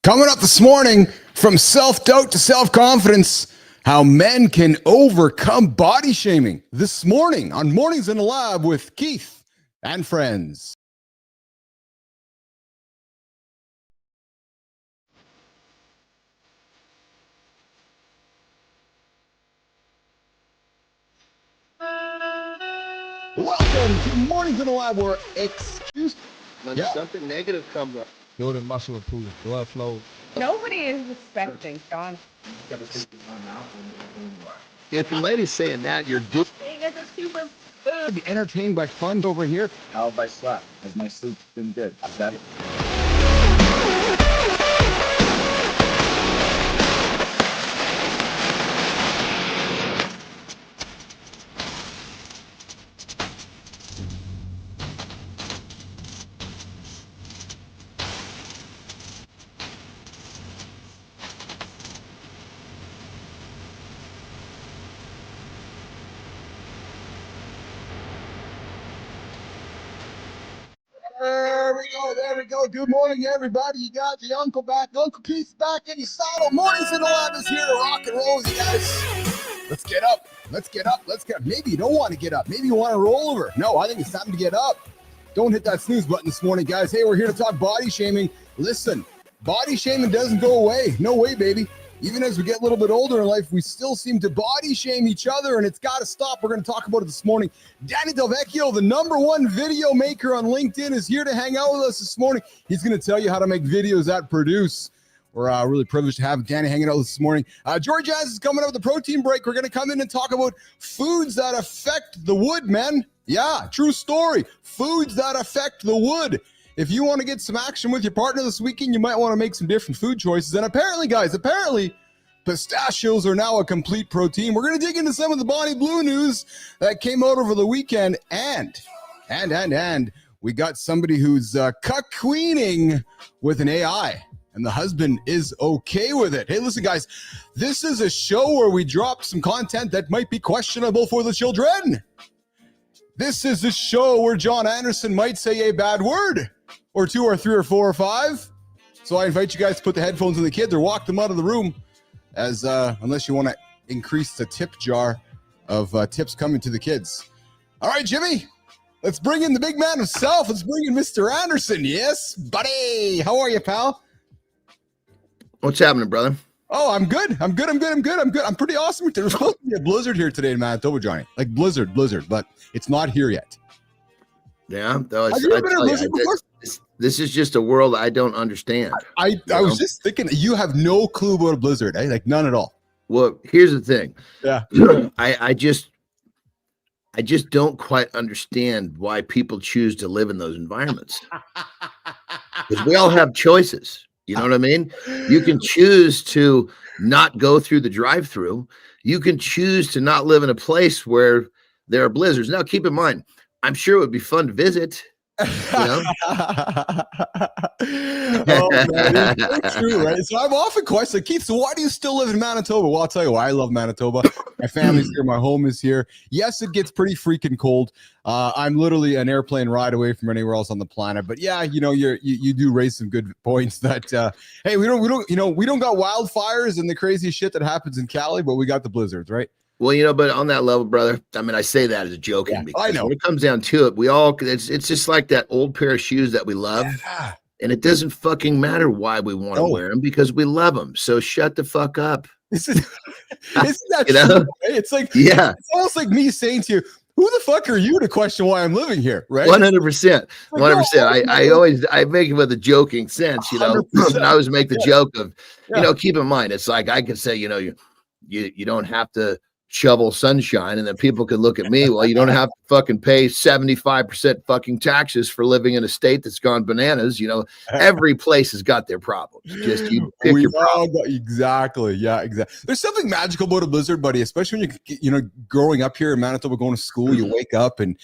Coming up this morning, from self-doubt to self-confidence, how men can overcome body shaming. This morning on Mornings in the Lab with Keith and friends. Welcome to Mornings in the Lab, where When something negative comes up, Building muscle improvement, blood flow. Nobody is respecting John. if the lady's saying that, you're just Being as a super be entertained by fun over here. How have I slept? Has my sleep been good? That There we go. Good morning, everybody. You got the uncle back. Uncle Keith's back in his saddle. Mornings in the Lab is here to rock and roll with you guys. Let's get up. Maybe you don't want to get up. Maybe you want to roll over. No, I think it's time to get up. Don't hit that snooze button this morning, guys. Hey, we're here to talk body shaming. Listen, body shaming doesn't go away. No way, baby. Even as we get a little bit older in life, we still seem to body shame each other, and it's got to stop. We're going to talk about it this morning. Danny Delvecchio, the #1 video maker on LinkedIn, is here to hang out with us this morning. He's going to tell you how to make videos that produce. We're really privileged to have Danny hanging out with us this morning. Jory Jazz is coming up with the protein break. We're going to come in and talk about foods that affect the wood, man. Yeah, true story. Foods that affect the wood. If you want to get some action with your partner this weekend, you might want to make some different food choices. And apparently, guys, pistachios are now a complete protein. We're going to dig into some of the Bonnie Blue news that came out over the weekend. And we got somebody who's cuck-queening with an AI. And the husband is okay with it. Hey, listen, guys, this is a show where we drop some content that might be questionable for the children. This is a show where John Anderson might say a bad word, or two, or three, or four, or five. So I invite you guys to put the headphones on the kids or walk them out of the room, as unless you want to increase the tip jar of tips coming to the kids. All right, Jimmy, let's bring in the big man himself. Let's bring in Mr. Anderson. Yes, buddy. How are you, pal? what's happening, brother? Oh, I'm good. I'm pretty awesome. There's supposed to be a blizzard here today in Manitoba, Johnny. Like blizzard, but it's not here yet. Yeah, though Have you ever been in a blizzard before? this is just a world I don't understand. I was just thinking, you have no clue about a blizzard, eh? Like none at all. Well, here's the thing. Yeah. I just don't quite understand why people choose to live in those environments. Because we all have choices. You know what I mean? You can choose to not go through the drive-through. You can choose to not live in a place where there are blizzards. Now, keep in mind, I'm sure it would be fun to visit. You know? Oh, man, it's so true, right? So I'm often questioned, Keith, so why do you still live in Manitoba? Well, I'll tell you why. I love Manitoba. My family's here. My home is here. Yes, it gets pretty freaking cold. I'm literally an airplane ride away from anywhere else on the planet. But yeah, you know, you do raise some good points that hey, we don't got wildfires and the crazy shit that happens in Cali, but we got the blizzards, right? Well, you know, but on that level, brother, I mean, I say that as a joking. Yeah, because I know. when it comes down to it, it's just like that old pair of shoes that we love. Yeah. And it doesn't fucking matter why we want to wear them, because we love them. So shut the fuck up. Isn't that You know? true, right? It's like, Yeah, it's almost like me saying to you, who the fuck are you to question why I'm living here, right? 100%. 100%. I make it with a joking sense, you know. 100%. And I always make the joke of, Yeah. you know, keep in mind, it's like I could say, you know, you don't have to shovel sunshine, and then people could look at me, well, you don't have to fucking pay 75% fucking taxes for living in a state that's gone bananas. You know, every place has got their problems. Just you pick your problem. Exactly. Yeah, exactly. There's something magical about a blizzard, buddy, especially when you know, growing up here in Manitoba, going to school, you wake up and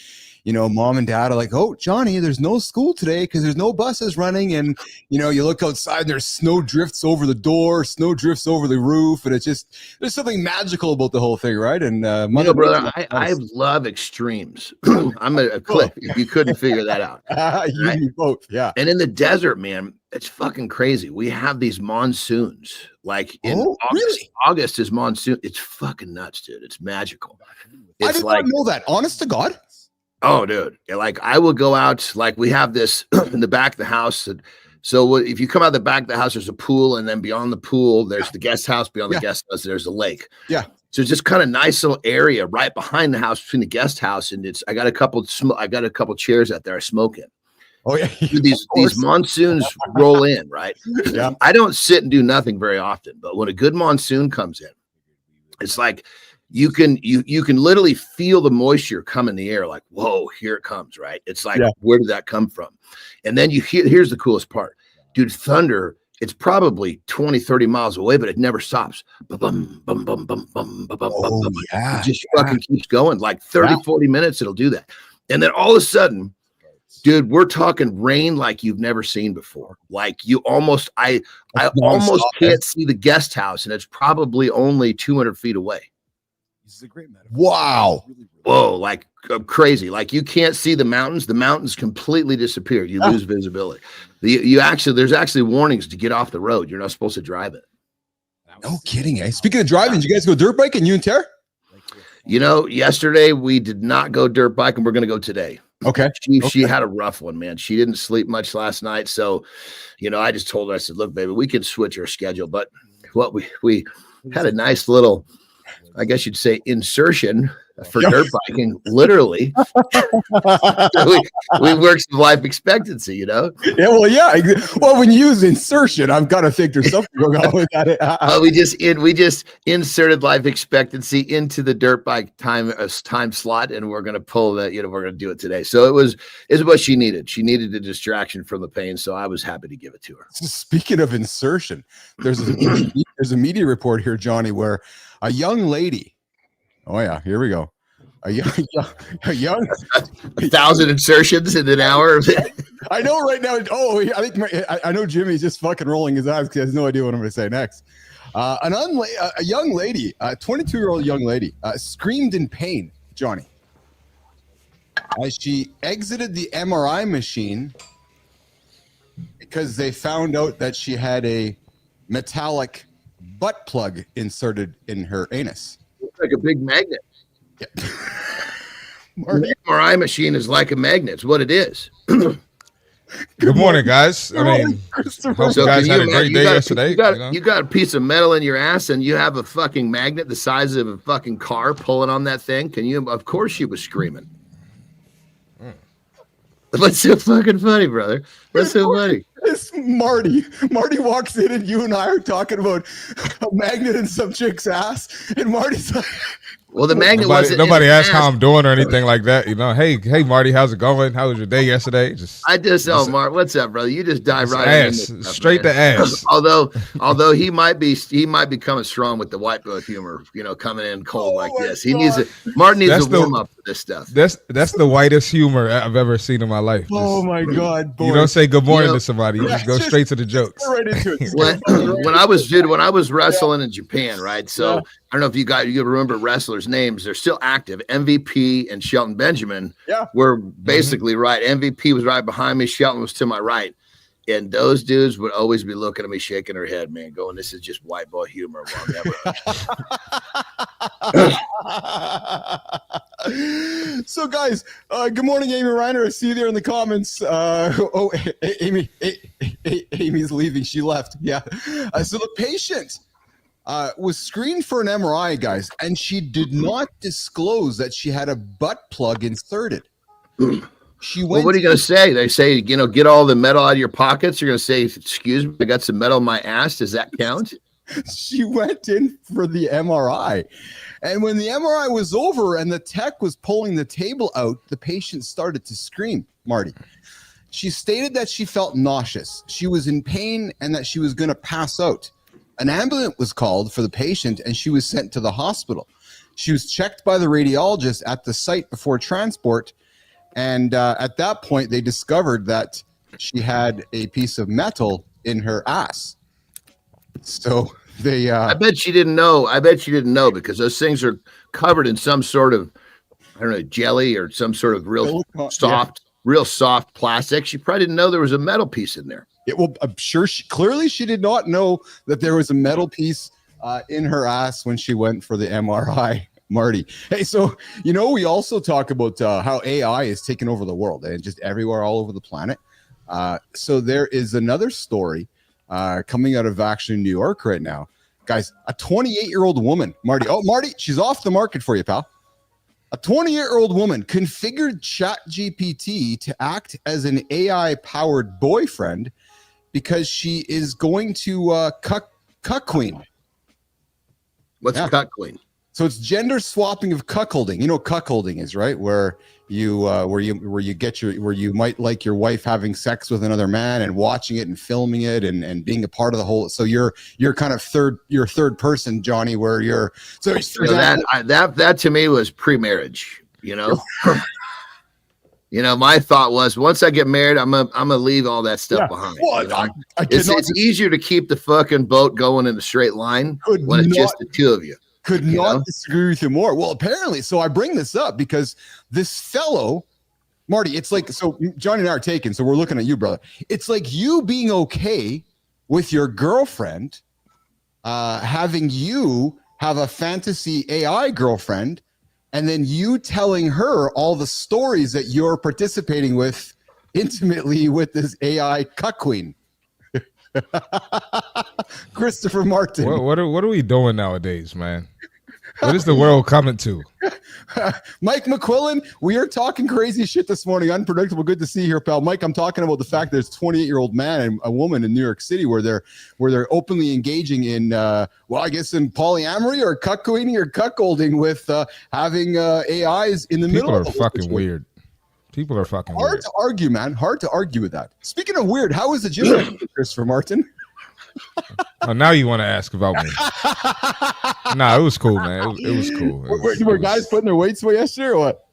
mom and dad are like, oh, Johnny, there's no school today because there's no buses running. And, you look outside and there's snow drifts over the door, snow drifts over the roof. And it's just, there's something magical about the whole thing, right? And brother, I love extremes. I'm a cliff if you couldn't figure that out. You and me both, yeah. And in the desert, man, it's fucking crazy. We have these monsoons. Like in August, really? August is monsoon. It's fucking nuts, dude. It's magical. I did not know that. Honest to God. Oh, dude. Like I will go out, like we have this in the back of the house. So if you come out the back of the house, there's a pool. And then beyond the pool, there's the guest house. Beyond the guest house, there's a lake. Yeah. So it's just kind of nice little area right behind the house between the guest house. And I got a couple chairs out there I smoke in. Oh, yeah. These monsoons roll in, right? Yeah. I don't sit and do nothing very often, but when a good monsoon comes in, it's like you can literally feel the moisture come in the air, like, whoa, here it comes, right? It's like, where did that come from? And then here's the coolest part. Dude, thunder, it's probably 20, 30 miles away, but it never stops. Bum, bum, bum, bum, bum, bum, bum, bum. It just fucking keeps going. Like 30, 40 minutes, it'll do that. And then all of a sudden, dude, we're talking rain like you've never seen before. Like I almost can't see the guest house, and it's probably only 200 feet away. This is a great metaphor. Wow. Whoa, like crazy. Like you can't see the mountains. The mountains completely disappear. You lose visibility. There's actually warnings to get off the road. You're not supposed to drive it. No kidding, eh? Speaking of driving, did you guys go dirt biking, you and Tara? Yesterday we did not go dirt biking. We're going to go today. Okay. She had a rough one, man. She didn't sleep much last night. So, I just told her, I said, look, baby, we can switch our schedule. But we had a nice little, I guess you'd say, insertion for dirt biking, literally. we work some life expectancy, Yeah, well, yeah. Well, when you use insertion, I've got to think there's something going on with that. We just inserted life expectancy into the dirt bike time slot, and we're gonna pull that. We're gonna do it today. So it's what she needed. She needed a distraction from the pain, so I was happy to give it to her. Speaking of insertion, there's a media report here, Johnny, where a young lady. Oh yeah, here we go. A young 1,000 insertions in an hour. I know right now. Oh, I know Jimmy's just fucking rolling his eyes because he has no idea what I'm going to say next. A young lady, a 22-year-old young lady, screamed in pain, Johnny, as she exited the MRI machine because they found out that she had a metallic butt plug inserted in her anus. It's like a big magnet. Yeah. The MRI machine is like a magnet. It's what it is. Good morning, guys. I mean, hope you guys had a great day yesterday. You got a piece of metal in your ass, and you have a fucking magnet the size of a fucking car pulling on that thing. Of course she was screaming. What's so fucking funny, brother? What's so funny? It's Marty. Marty walks in, and you and I are talking about a magnet in some chick's ass, and Marty's like, well, the magnet wasn't. Nobody asked how I'm doing or anything like that. Hey, Marty, how's it going? How was your day yesterday? Mark, what's up, brother? You just dive right ass, into stuff, straight man. to ass. although he might be coming strong with the white boy humor, coming in cold like this. Martin needs to warm up for this stuff. That's the whitest humor I've ever seen in my life. Oh my God, boy. You don't say good morning to somebody. You just go straight to the jokes. Right into it. when I was wrestling in Japan, right? So I don't know if you remember wrestlers' names. They're still active. MVP and Shelton Benjamin were basically right. MVP was right behind me. Shelton was to my right. And those dudes would always be looking at me, shaking their head, man, going, this is just white boy humor. So, guys, good morning, Amy Reiner. I see you there in the comments. Amy's leaving. She left. Yeah. So the patient was screened for an MRI, guys, and she did not disclose that she had a butt plug inserted. What are you going to say? They say, get all the metal out of your pockets. You're going to say, excuse me, I got some metal in my ass. Does that count? She went in for the MRI. And when the MRI was over and the tech was pulling the table out, the patient started to scream, Marty. She stated that she felt nauseous. She was in pain and that she was going to pass out. An ambulance was called for the patient and she was sent to the hospital. She was checked by the radiologist at the site before transport. And at that point, they discovered that she had a piece of metal in her ass. So they I bet she didn't know. I bet she didn't know because those things are covered in some sort of, I don't know, jelly or some sort of real soft plastic. She probably didn't know there was a metal piece in there. I'm sure she did not know that there was a metal piece in her ass when she went for the MRI. Marty. Hey, so, we also talk about how AI is taking over the world and just everywhere, all over the planet. So there is another story coming out of actually New York right now. Guys, a 28-year-old woman, Marty. Oh, Marty, she's off the market for you, pal. A 28-year-old woman configured ChatGPT to act as an AI-powered boyfriend because she is going to cuck queen. What's cuck queen? So it's gender swapping of cuckolding. You know what cuckolding is, right? Where you might like your wife having sex with another man and watching it and filming it and being a part of the whole. So you're kind of third person, Johnny, where you're that to me was pre-marriage, my thought was once I get married, I'm gonna leave all that stuff behind. Well, it's easier to keep the fucking boat going in a straight line when it's just the two of you. Could not disagree with you more. Well, apparently, so I bring this up because this fellow, Marty, it's like, so Johnny and I are taken, so we're looking at you, brother. It's like you being okay with your girlfriend having you have a fantasy AI girlfriend, and then you telling her all the stories that you're participating with intimately with this AI cuck queen. Christopher Martin. What are we doing nowadays, man? What is the world coming to? Mike McQuillan, we are talking crazy shit this morning. Unpredictable. Good to see you here, pal. Mike, I'm talking about the fact there's a 28-year-old man and a woman in New York City where they're openly engaging in in polyamory or cuckolding or cuckolding with having AIs in the middle. People are fucking weird. People are fucking hard weird. To argue, man. Hard to argue with that. Speaking of weird, how was the gym, Christopher Martin? Oh, now you want to ask about me? Nah, it was cool, man. It was cool. Were guys putting their weights away yesterday or what?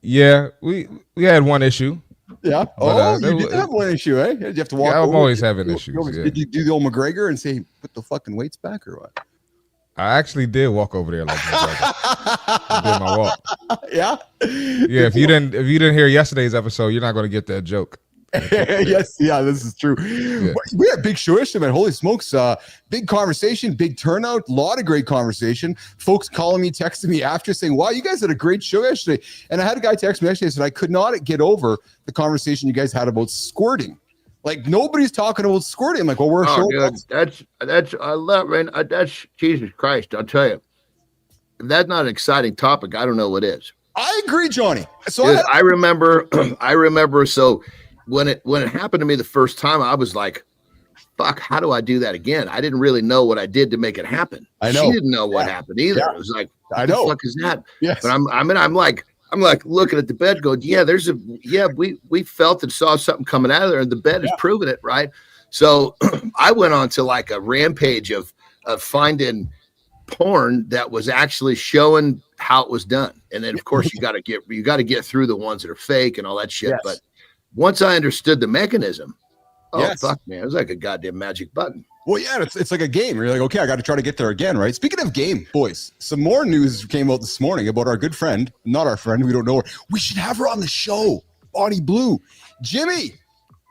Yeah, we had one issue. Yeah. You did have one issue, eh? Did you have to walk? Yeah, I'm always having issues. Did you do the old McGregor and say put the fucking weights back or what? I actually did walk over there like McGregor. I did my walk. Yeah. Yeah. If you didn't hear yesterday's episode, you're not going to get that joke. Yes, yeah, this is true. Yeah. We had a big show yesterday, man. Holy smokes. Big conversation, big turnout, a lot of great conversation. Folks calling me, texting me after saying, wow, you guys had a great show yesterday. And I had a guy text me yesterday and said, I could not get over the conversation you guys had about squirting. Like nobody's talking about squirting. I'm like, well, we're that's I love, man. That's Jesus Christ. I'll tell you, if that's not an exciting topic, I don't know what is. I agree, Johnny. So I remember. So when it happened to me the first time, I was like, fuck, how do I do that again? I didn't really know what I did to make it happen. I know. She didn't know what happened either. Yeah. It was like, what the fuck is that? Yes. But I'm like looking at the bed going, we felt and saw something coming out of there and the bed is proving it, right? So I went on to like a rampage of finding porn that was actually showing how it was done. And then of course you got to get through the ones that are fake and all that shit. Yes. But once I understood the mechanism, fuck, man, it was like a goddamn magic button. Well, yeah, it's like a game. You're like, okay, I got to try to get there again, right? Speaking of game, boys, some more news came out this morning about our good friend, not our friend, we don't know her. We should have her on the show, Bonnie Blue. Jimmy,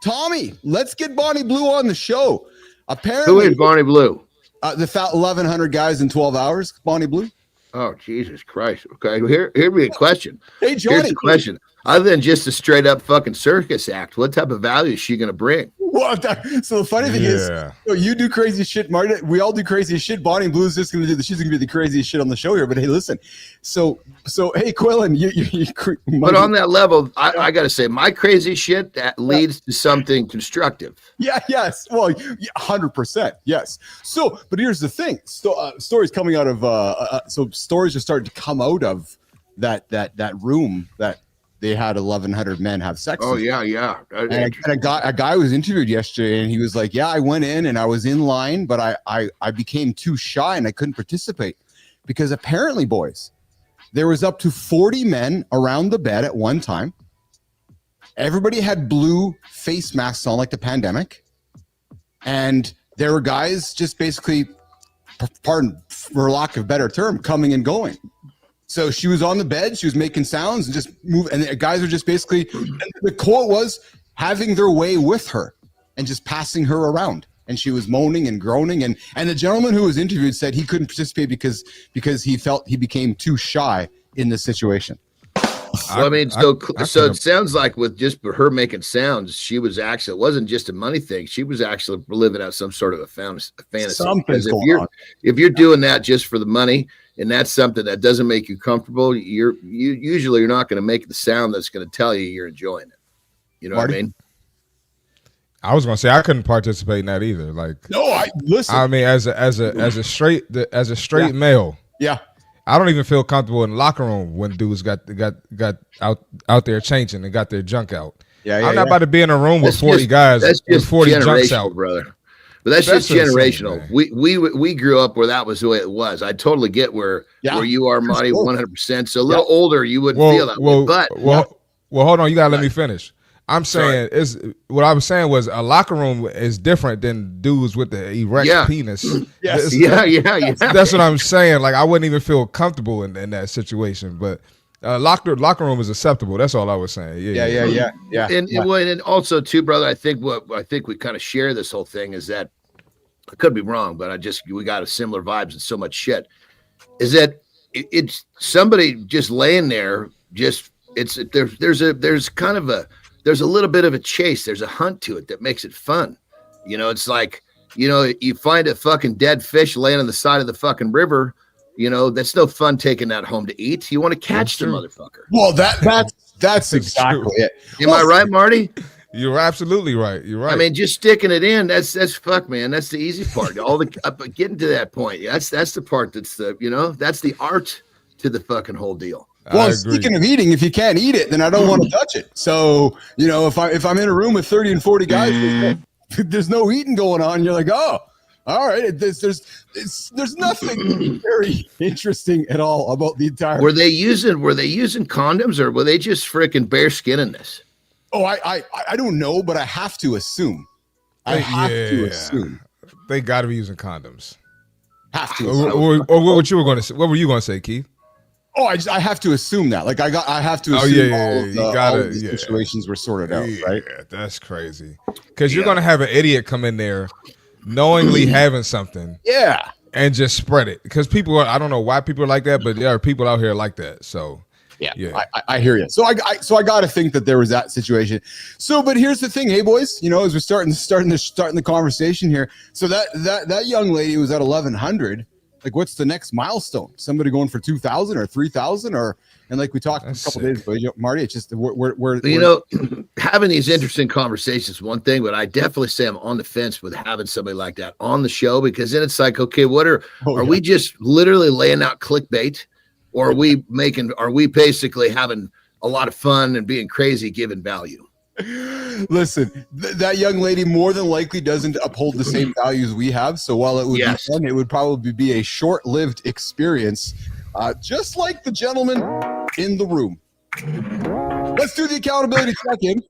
Tommy, let's get Bonnie Blue on the show. Apparently, who is Bonnie Blue? The 1,100 guys in 12 hours, Bonnie Blue. Oh, Jesus Christ. Okay, here be a question. Hey, Johnny. Here's the question. Other than just a straight up fucking circus act, what type of value is she going to bring? Well, so the funny thing is, you do crazy shit, Martin. We all do crazy shit. Bonnie Blue's just going to do she's going to be the craziest shit on the show here. But hey, listen. So hey, Quillen, but on that level, I got to say, my crazy shit that leads to something constructive. Yeah. Yes. Well, 100%. Yes. So, but here's the thing. Stories coming out of so stories are starting to come out of that room that they had 1,100 men have sex. Oh, yeah. And a guy was interviewed yesterday, and he was like, yeah, I went in and I was in line, but I became too shy and I couldn't participate because apparently, boys, There was up to 40 men around the bed at one time. Everybody had blue face masks on like the pandemic. And there were guys just basically, pardon for lack of a better term, coming and going. So she was on the bed, she was making sounds and just move. And the guys were just basically, the quote was, having their way with her and just passing her around. And she was moaning and groaning. And the gentleman who was interviewed said he couldn't participate because he felt he became too shy in this situation. Well, I mean, so it sounds like with just her making sounds, she was actually, it wasn't just a money thing. She was actually living out some sort of a fantasy. Something's going on. If you're doing that just for the money, and that's something that doesn't make you comfortable, you're not going to make the sound that's going to tell you you're enjoying it. You know Marty? what I mean? I was gonna say I couldn't participate in that either. Like, no, listen. I mean, as a straight male, yeah. I don't even feel comfortable in the locker room when dudes got out there changing and got their junk out. I'm not about to be in a room with 40 guys with 40 junks out, brother. But that's just generational. We grew up where that was the way it was. I totally get where you are, Marty, 100%. So a little older, you wouldn't feel that way. But hold on, you gotta let me finish. I'm saying what I was saying was a locker room is different than dudes with the erect penis. Yes. That's what I'm saying. Like I wouldn't even feel comfortable in that situation. But locker room is acceptable. That's all I was saying. Yeah. And also too, brother, I think we kind of share this whole thing is that I could be wrong, but we got a similar vibes and so much shit. Is that it's somebody just laying there? There's a little bit of a chase. There's a hunt to it that makes it fun. You know, it's like, you find a fucking dead fish laying on the side of the fucking river. That's no fun taking that home to eat. You want to catch the motherfucker. Well, that's exactly it. Am I right, Marty? You're absolutely right. You're right. I mean, just sticking it in, that's fuck, man. That's the easy part. Getting to that point. That's the part that's that's the art to the fucking whole deal. Well, speaking of eating, if you can't eat it, then I don't want to touch it. So, if I'm in a room with 30 and 40 guys, there's no eating going on. You're like, oh, all right. There's nothing very interesting at all about the entire. Were they using condoms or were they just freaking bare skinning this? Oh, I don't know, but I have to assume. I have to assume they got to be using condoms. Have to. Or what you were going to say? What were you going to say, Keith? Oh, I have to assume that. Like I have to assume all of the situations were sorted out, right? Yeah, that's crazy. Because you're gonna have an idiot come in there knowingly having something, and just spread it. Because I don't know why people are like that, but there are people out here like that. So I hear you. So I got to think that there was that situation. So, but here's the thing, hey boys, as we're starting the conversation here. So that young lady was at 1,100. Like, what's the next milestone? Somebody going for 2,000 or 3,000 and like we talked a couple days ago, Marty, it's just we're having these interesting conversations is one thing, but I definitely say I'm on the fence with having somebody like that on the show, because then it's like, okay, are we just literally laying out clickbait, or are we basically having a lot of fun and being crazy, giving value? Listen, that young lady more than likely doesn't uphold the same values we have. So while it would be fun, it would probably be a short-lived experience, just like the gentleman in the room. Let's do the accountability check-in.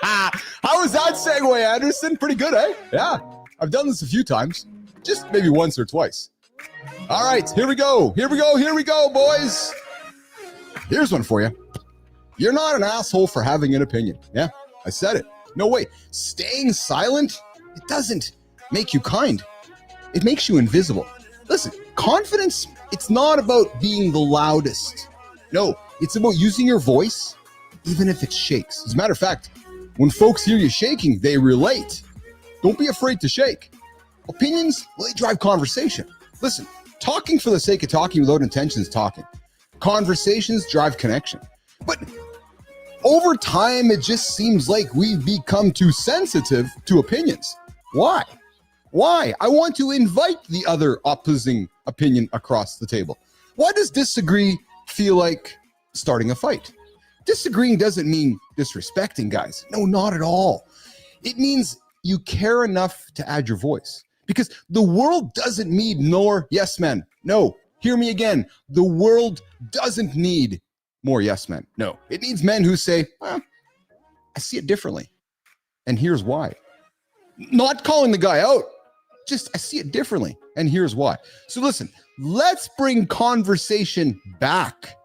How was that segue, Anderson? Pretty good, eh? Yeah, I've done this a few times, just maybe once or twice. All right, here we go, boys. Here's one for you. You're not an asshole for having an opinion. Yeah, I said it. No way. Staying silent, it doesn't make you kind. It makes you invisible. Listen, confidence, it's not about being the loudest. No, it's about using your voice, even if it shakes. As a matter of fact, when folks hear you shaking, they relate. Don't be afraid to shake. Opinions, well, they drive conversation. Listen, talking for the sake of talking without intention is talking. Conversations drive connection. But over time, it just seems like we've become too sensitive to opinions. Why? I want to invite the other opposing opinion across the table. Why does disagree feel like starting a fight? Disagreeing doesn't mean disrespecting, guys. No, not at all. It means you care enough to add your voice. Because the world doesn't need nor yes men. No, Hear me again. The world doesn't need more yes men. No, it needs men who say, well, I see it differently. And here's why. Not calling the guy out. Just, I see it differently. And here's why. So listen, let's bring conversation back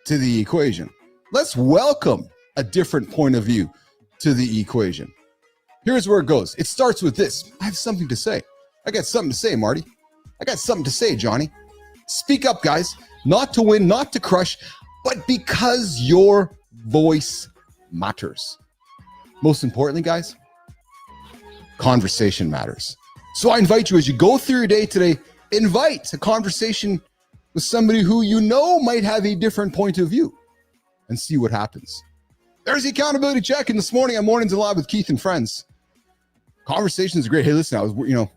to the equation. Let's welcome a different point of view to the equation. Here's where it goes. It starts with this. I have something to say. I got something to say, Marty. I got something to say, Johnny. Speak up, guys. Not to win, not to crush, but because your voice matters. Most importantly, guys, conversation matters. So I invite you, as you go through your day today, invite a conversation with somebody who you know might have a different point of view and see what happens. There's the accountability check in this morning on Mornings Alive with Keith and Friends. Conversation is great. Hey, listen, I was,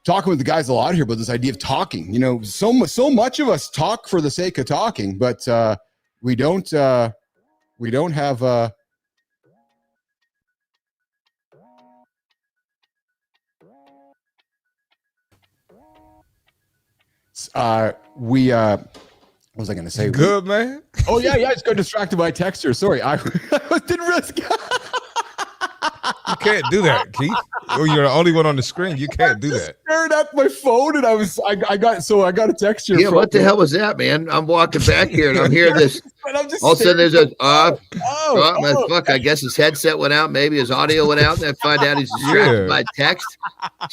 talking with the guys a lot here about this idea of talking. So much of us talk for the sake of talking, but we don't have what was I going to say? Good, man. Oh, yeah. I just got distracted by a texture. Sorry. I didn't risk. You can't do that, Keith. You're the only one on the screen. You can't do that. Stared at my phone and I got a text here. Yeah, what the hell was that, man? I'm walking back here and I'm hearing this. All of a sudden there's a fuck. I guess his headset went out. Maybe his audio went out. And I find out he's distracted by text.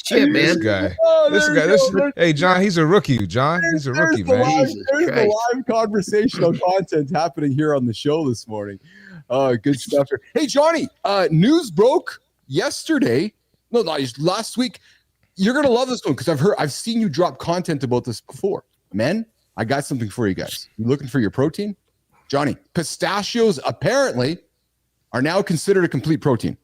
Shit, man. This guy. Hey, John, he's a rookie. John, he's a rookie, man. There's the live conversational content happening here on the show this morning. Oh, good stuff here. Hey, Johnny, news broke yesterday. No, last week. You're gonna love this one because I've seen you drop content about this before. Men, I got something for you guys. You looking for your protein? Johnny, pistachios apparently are now considered a complete protein.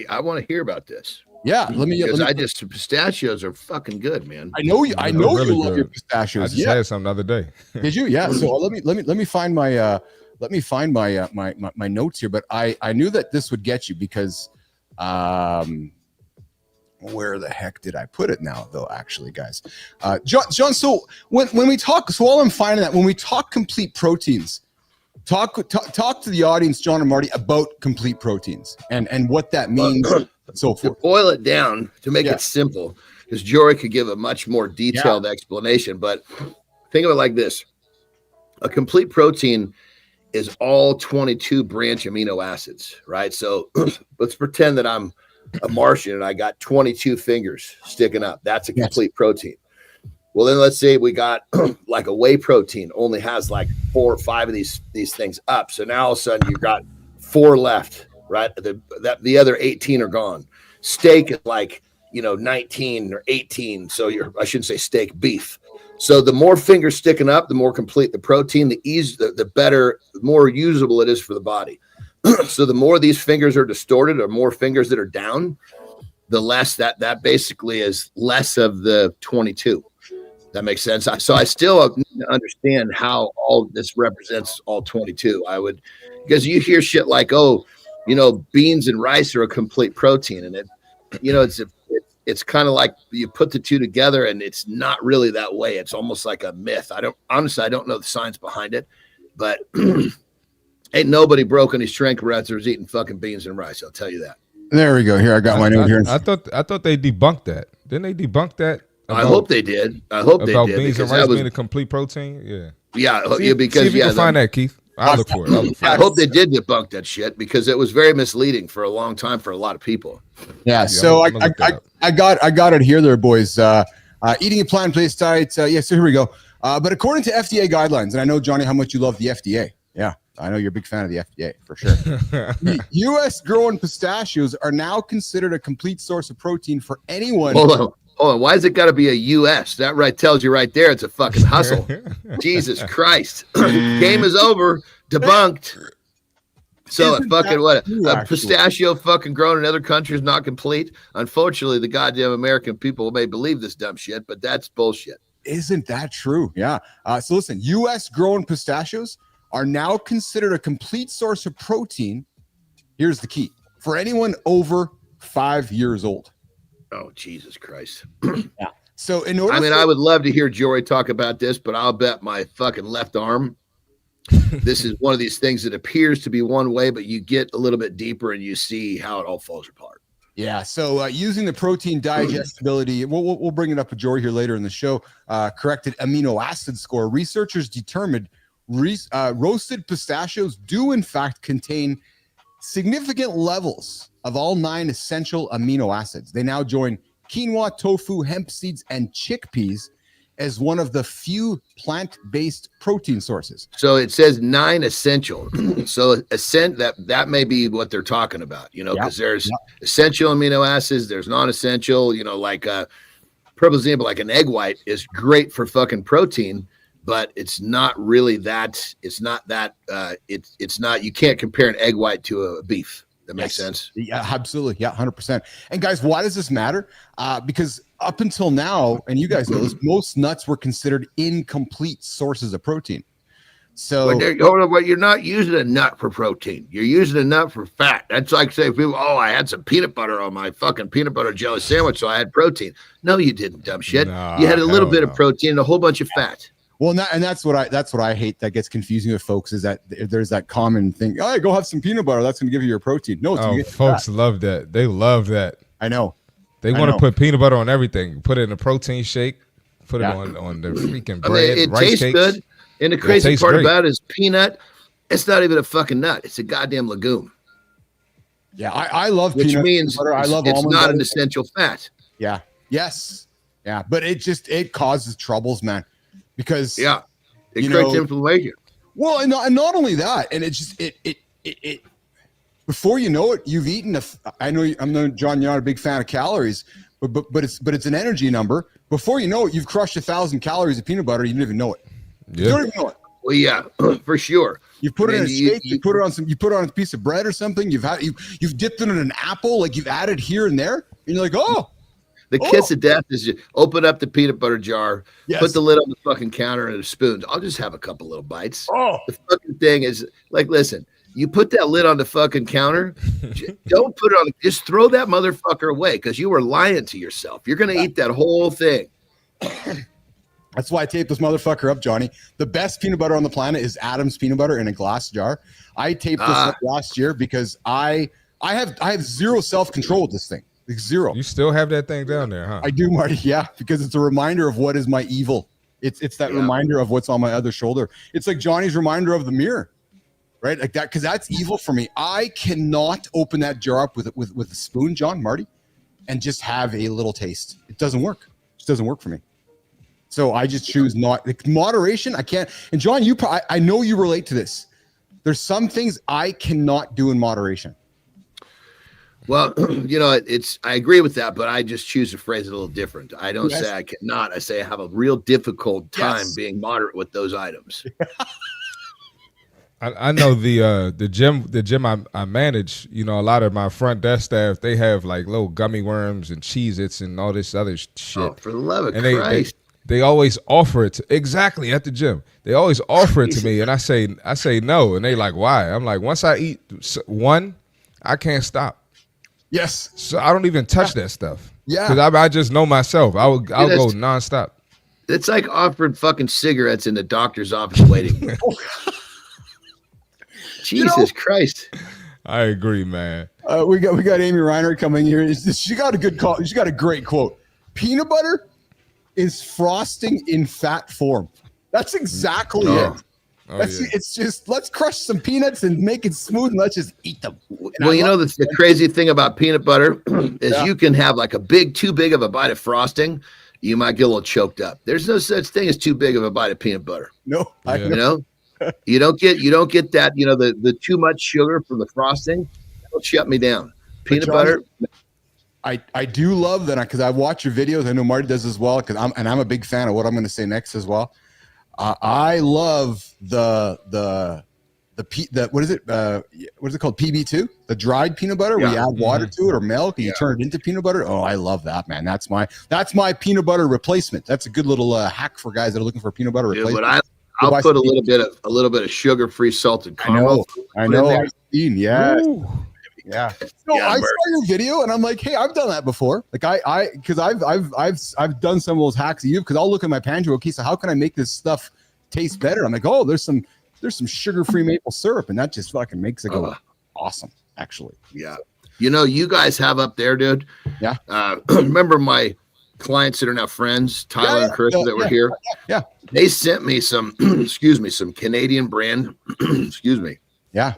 I want to hear about this. Yeah, pistachios are fucking good, man. I know you really love good. your pistachios. I just had some the other day. Did you? Yeah. So let me find my my notes here. But I knew that this would get you because where the heck did I put it now, though? Actually, guys, John. So when we talk, so all I'm finding that when we talk complete proteins, talk to the audience, John and Marty, about complete proteins and what that means. So to boil it down, to make it simple, because Jory could give a much more detailed explanation, but think of it like this. A complete protein is all 22 branch amino acids, right? So let's pretend that I'm a Martian and I got 22 fingers sticking up. That's a complete protein. Well, then let's say we got like a whey protein only has like 4 or 5 of these things up. So now all of a sudden you've got 4 left. Right, the other 18 are gone. Steak is like 19 or 18. So I shouldn't say steak, beef. So the more fingers sticking up, the more complete the protein, the better, the more usable it is for the body. So the more these fingers are distorted, or more fingers that are down, the less that basically is less of the 22. That makes sense. So I still need to understand how all this represents all 22. Because you hear shit like, beans and rice are a complete protein, and it's kind of like you put the two together, and it's not really that way. It's almost like a myth. I don't know the science behind it, but ain't nobody broken his strength wrestlers eating fucking beans and rice. I'll tell you that. There we go. Here I got my note here. I thought they debunked that. Didn't they debunk that? I hope they did. About beans and rice being a complete protein. Yeah. Because see if you can find that, Keith. I'll look for it. I hope they did debunk that shit because it was very misleading for a long time for a lot of people. Yeah. So I got it here, there, boys. Eating a plant-based diet. So here we go. But according to FDA guidelines, and I know, Johnny, how much you love the FDA. Yeah, I know you're a big fan of the FDA for sure. U.S. grown pistachios are now considered a complete source of protein for anyone. Hold on. Why has it got to be a U.S.? That tells you right there it's a fucking hustle. Jesus Christ. Game is over. Debunked. So a pistachio fucking grown in other countries not complete. Unfortunately, the goddamn American people may believe this dumb shit, but that's bullshit. Isn't that true? Yeah. So listen, U.S. grown pistachios are now considered a complete source of protein. Here's the key. For anyone over 5 years old. Oh, Jesus Christ. Yeah. So in order, I would love to hear Jory talk about this, but I'll bet my fucking left arm. This is one of these things that appears to be one way, but you get a little bit deeper and you see how it all falls apart. Yeah. So using the protein digestibility, we'll bring it up with Jory here later in the show. Corrected amino acid score. Researchers determined roasted pistachios do in fact contain significant levels of all 9 essential amino acids. They now join quinoa, tofu, hemp seeds, and chickpeas as one of the few plant-based protein sources. So it says 9 essential. So that may be what they're talking about, because there's essential amino acids, there's non-essential, like for example, like an egg white is great for fucking protein, but it's not really that. It's not that. It's not. You can't compare an egg white to a beef. That makes sense. Yeah, absolutely. Yeah, 100%. And guys, why does this matter? Because up until now, and you guys know this, most nuts were considered incomplete sources of protein. So but you're not using a nut for protein. You're using a nut for fat. That's like saying people, I had some peanut butter on my fucking peanut butter jelly sandwich, so I had protein. No, you didn't, dumb shit. Nah, you had a little bit of protein and a whole bunch of fat. Well, that's what I hate. That gets confusing with folks is that there's that common thing. Oh, go have some peanut butter. That's going to give you your protein. No, folks love that. They love that. I know. They want to put peanut butter on everything. Put it in a protein shake. Put it on the freaking bread. It rice tastes cakes. good. And the crazy part about it is peanut. It's not even a fucking nut. It's a goddamn legume. Yeah, I love which peanut means butter. I love it's almond not butter. an essential fat. Yeah. Yes. Yeah, but it causes troubles, man. Because it creates inflammation. Well, and not only that, and it's just it before you know it, you've eaten I know John, you're not a big fan of calories, but it's an energy number. Before you know it, you've crushed 1,000 calories of peanut butter. You didn't even know it. Yeah. You don't even know it. Well, yeah, for sure. You put it in a shake. You put it on a piece of bread or something. You've dipped it in an apple. Like you've added here and there, and you're like, oh. The kiss of death is you open up the peanut butter jar, put the lid on the fucking counter and a spoon. I'll just have a couple little bites. Oh. The fucking thing is like, listen, you put that lid on the fucking counter, don't put it on, just throw that motherfucker away because you were lying to yourself. You're going to eat that whole thing. That's why I taped this motherfucker up, Johnny. The best peanut butter on the planet is Adam's peanut butter in a glass jar. I taped this up last year because I have zero self-control with this thing. Like zero. You still have that thing down there, huh? I do, Marty. Yeah, because it's a reminder of what is my evil. It's that reminder of what's on my other shoulder. It's like Johnny's reminder of the mirror, right? Like that, because that's evil for me. I cannot open that jar up with a spoon, John, Marty, and just have a little taste. It doesn't work. It just doesn't work for me. So I just choose not. Like, moderation, I can't. And John, I know you relate to this. There's some things I cannot do in moderation. Well, I agree with that, but I just choose to phrase it a little different. I don't say I cannot. I say I have a real difficult time being moderate with those items. I know the gym I manage, a lot of my front desk staff, they have like little gummy worms and Cheez-Its and all this other shit. Oh, for the love of Christ. They always offer it exactly at the gym. They always offer it to me, and I say no, and they like, why? I'm like, once I eat one, I can't stop. Yes. So I don't even touch that stuff. Yeah. Because I just know myself. I'll go nonstop. It's like offering fucking cigarettes in the doctor's office waiting room. Jesus Christ. I agree, man. We got Amy Reiner coming here. She got a good call. She got a great quote. Peanut butter is frosting in fat form. That's exactly it. It's just, let's crush some peanuts and make it smooth and let's just eat them. Well, the crazy thing about peanut butter is you can have like too big of a bite of frosting. You might get a little choked up. There's no such thing as too big of a bite of peanut butter. No, you don't get that, the too much sugar from the frosting. That'll shut me down. Peanut butter. I do love that because I watch your videos. I know Marty does as well because I'm a big fan of what I'm going to say next as well. I love the what is it? What is it called? PB2, the dried peanut butter. Where you add water to it or milk and you turn it into peanut butter. Oh, I love that, man. That's my peanut butter replacement. That's a good little hack for guys that are looking for peanut butter replacement. But I'll put a little bit of sugar-free salted caramel. I know. I've seen, yeah. Yeah. So Yeah, I saw your video and I'm like, hey, I've done that before. Like because I've done some of those hacks that because I'll look at my pantry. Okay, so how can I make this stuff taste better? I'm like, oh, there's some sugar-free maple syrup, and that just fucking makes it go awesome, actually. Yeah. You know, you guys have up there, dude. Yeah. Remember my clients that are now friends, Tyler and Chris, that were here? Yeah. They sent me some, some Canadian brand, Yeah.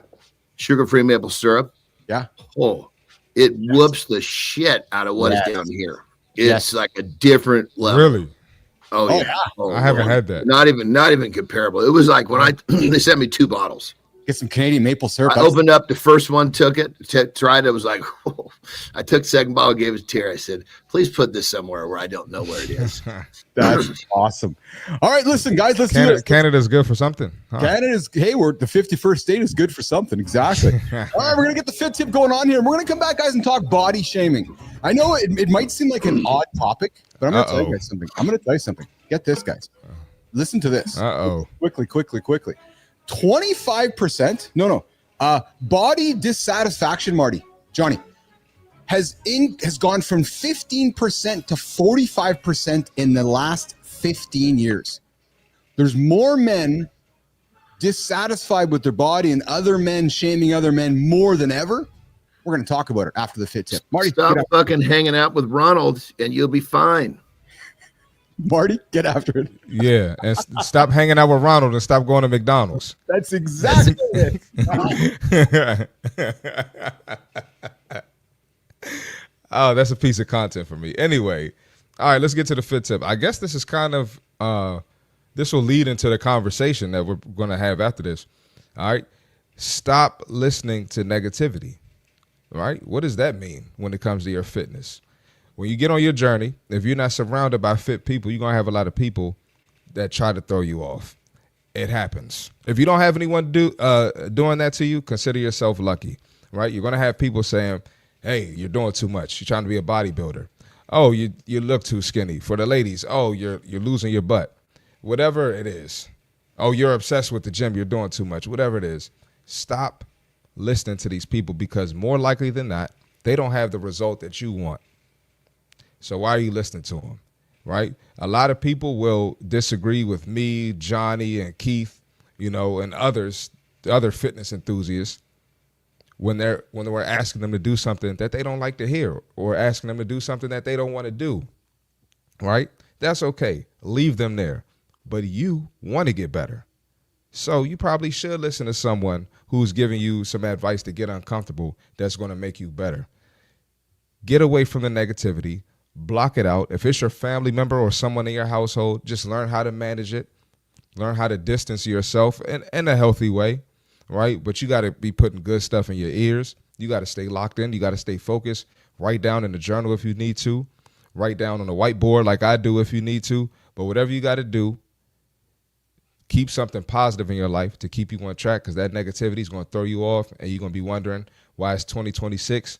sugar-free maple syrup. Yeah. Oh, it whoops the shit out of what is down here. It's like a different level. Really? Oh yeah. Oh, I haven't had that. Not even comparable. It was like when they sent me 2 bottles. Get some Canadian maple syrup. I opened up the first one, took it, tried it. Was like, I took the second bottle, gave it to Terry. I said, please put this somewhere where I don't know where it is. That's awesome. All right, listen, guys, let's do this. Canada's good for something. Huh? Canada's, hey, we're the 51st state is good for something. Exactly. All right, we're going to get the fit tip going on here. We're going to come back, guys, and talk body shaming. I know it might seem like an odd topic, but I'm going to tell you guys something. Get this, guys. Listen to this. Quickly. 25%. Body dissatisfaction, Johnny, has gone from 15% to 45% in the last 15 years. There's more men dissatisfied with their body and other men shaming other men more than ever. We're going to talk about it after the fit tip. Marty, stop fucking hanging out with Ronald and you'll be fine. Marty, get after it. Yeah, and stop hanging out with Ronald and stop going to McDonald's. That's exactly it. Oh, that's a piece of content for me. Anyway, all right, let's get to the fit tip. I guess this is kind of this will lead into the conversation that we're going to have after this. All right, stop listening to negativity. All right, what does that mean when it comes to your fitness? When you get on your journey, if you're not surrounded by fit people, you're going to have a lot of people that try to throw you off. It happens. If you don't have anyone doing that to you, consider yourself lucky, right? You're going to have people saying, hey, you're doing too much. You're trying to be a bodybuilder. Oh, you look too skinny. For the ladies, oh, you're losing your butt. Whatever it is. Oh, you're obsessed with the gym. You're doing too much. Whatever it is. Stop listening to these people because more likely than not, they don't have the result that you want. So why are you listening to them, right? A lot of people will disagree with me, Johnny, and Keith, and others, the other fitness enthusiasts, when we're asking them to do something that they don't like to hear or asking them to do something that they don't want to do, right? That's okay. Leave them there. But you want to get better. So you probably should listen to someone who's giving you some advice to get uncomfortable that's going to make you better. Get away from the negativity. Block it out. If it's your family member or someone in your household, just learn how to manage it. Learn how to distance yourself in a healthy way, right? But you got to be putting good stuff in your ears. You got to stay locked in. You got to stay focused. Write down in the journal if you need to. Write down on the whiteboard like I do if you need to. But whatever you got to do, keep something positive in your life to keep you on track because that negativity is going to throw you off and you're going to be wondering why it's 2026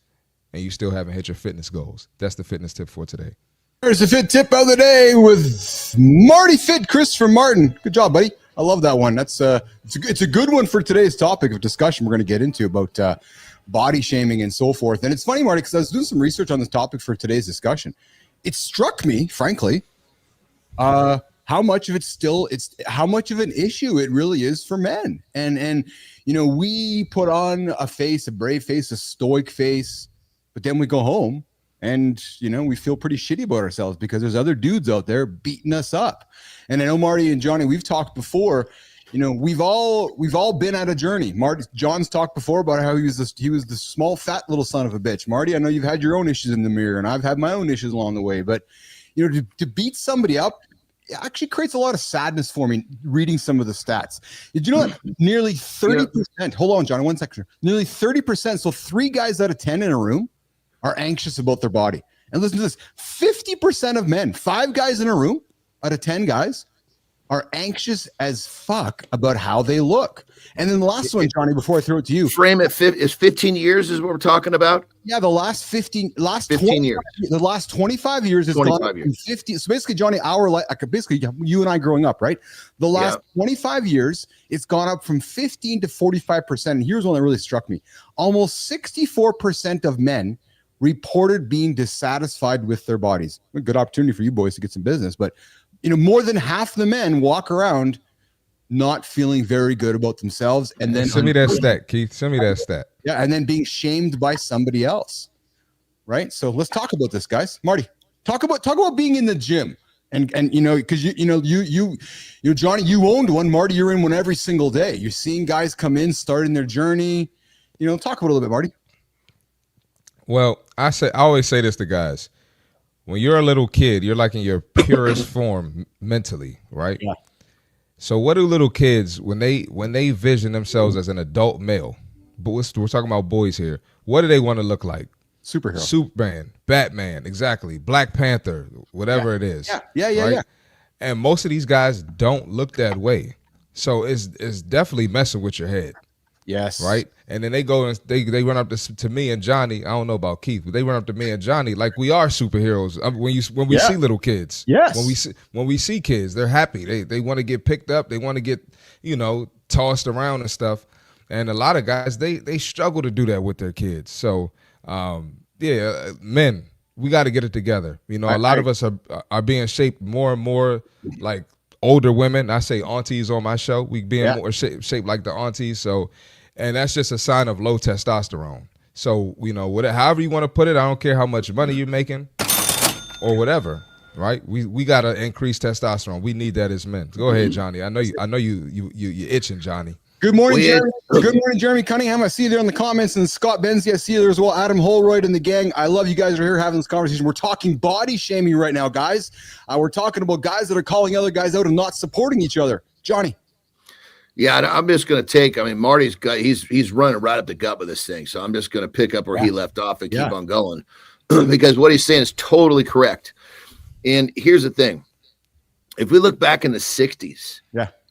and you still haven't hit your fitness goals. That's the fitness tip for today. There's the fit tip of the day with Marty Fit, Christopher Martin. Good job, buddy. I love that one. That's it's a good one for today's topic of discussion we're going to get into about body shaming and so forth. And it's funny, Marty, because I was doing some research on this topic for today's discussion. It struck me, frankly, how much of how much of an issue it really is for men. And we put on a face, a brave face, a stoic face, but then we go home and, we feel pretty shitty about ourselves because there's other dudes out there beating us up. And I know Marty and Johnny, we've talked before, we've all been at a journey. John's talked before about how he was the small, fat little son of a bitch. Marty, I know you've had your own issues in the mirror and I've had my own issues along the way, but to beat somebody up, it actually creates a lot of sadness for me reading some of the stats. Did you know that nearly 30%, hold on, John, 1 second, nearly 30%, so 3 guys out of 10 in a room are anxious about their body. And listen to this, 50% of men, 5 guys in a room out of 10 guys are anxious as fuck about how they look. And then the last one, Johnny, before I throw it to you, Frame it is 15 years is what we're talking about. yeah, the last 15 years, the last 25 years has 25 gone years. from 50. So basically, Johnny, basically you and I growing up, right? The last 25 years, it's gone up from 15 to 45%. And here's one that really struck me: almost 64% of men reported being dissatisfied with their bodies. A good opportunity for you boys to get some business, but more than half the men walk around not feeling very good about themselves, and then send me that stat, Keith. Send me that stat. Yeah, and then being shamed by somebody else, right? So let's talk about this, guys. Marty, talk about being in the gym, and because you Johnny, you owned one. Marty, you're in one every single day. You're seeing guys come in, starting their journey. Talk about it a little bit, Marty. Well, I always say this to guys. When you're a little kid, you're like in your purest form mentally, right? Yeah. So what do little kids, when they vision themselves as an adult male, but we're talking about boys here, what do they want to look like? Superhero. Superman, Batman, exactly. Black Panther, whatever it is. Yeah. And most of these guys don't look that way. So it's definitely messing with your head. Yes. Right. And then they go and they run up to me and Johnny. I don't know about Keith, but they run up to me and Johnny like we are superheroes. When we see little kids, yes. When we see kids, they're happy. They want to get picked up. They want to get tossed around and stuff. And a lot of guys they struggle to do that with their kids. So men, we got to get it together. A lot of us are being shaped more and more like older women. I say aunties on my show. We being more shaped like the aunties. So. And that's just a sign of low testosterone. So, however you want to put it, I don't care how much money you're making or whatever, right? We got to increase testosterone. We need that as men. Go ahead, Johnny. I know you itching, Johnny. Good morning, Jeremy. Good morning, Jeremy Cunningham. I see you there in the comments. And Scott Benzie, I see you there as well. Adam Holroyd and the gang. I love you guys are here having this conversation. We're talking body shaming right now, guys. We're talking about guys that are calling other guys out and not supporting each other. Johnny. Yeah, I'm just going to take. Marty's got he's running right up the gut with this thing, so I'm just going to pick up where he left off and keep on going, because what he's saying is totally correct. And here's the thing: if we look back in the '60s,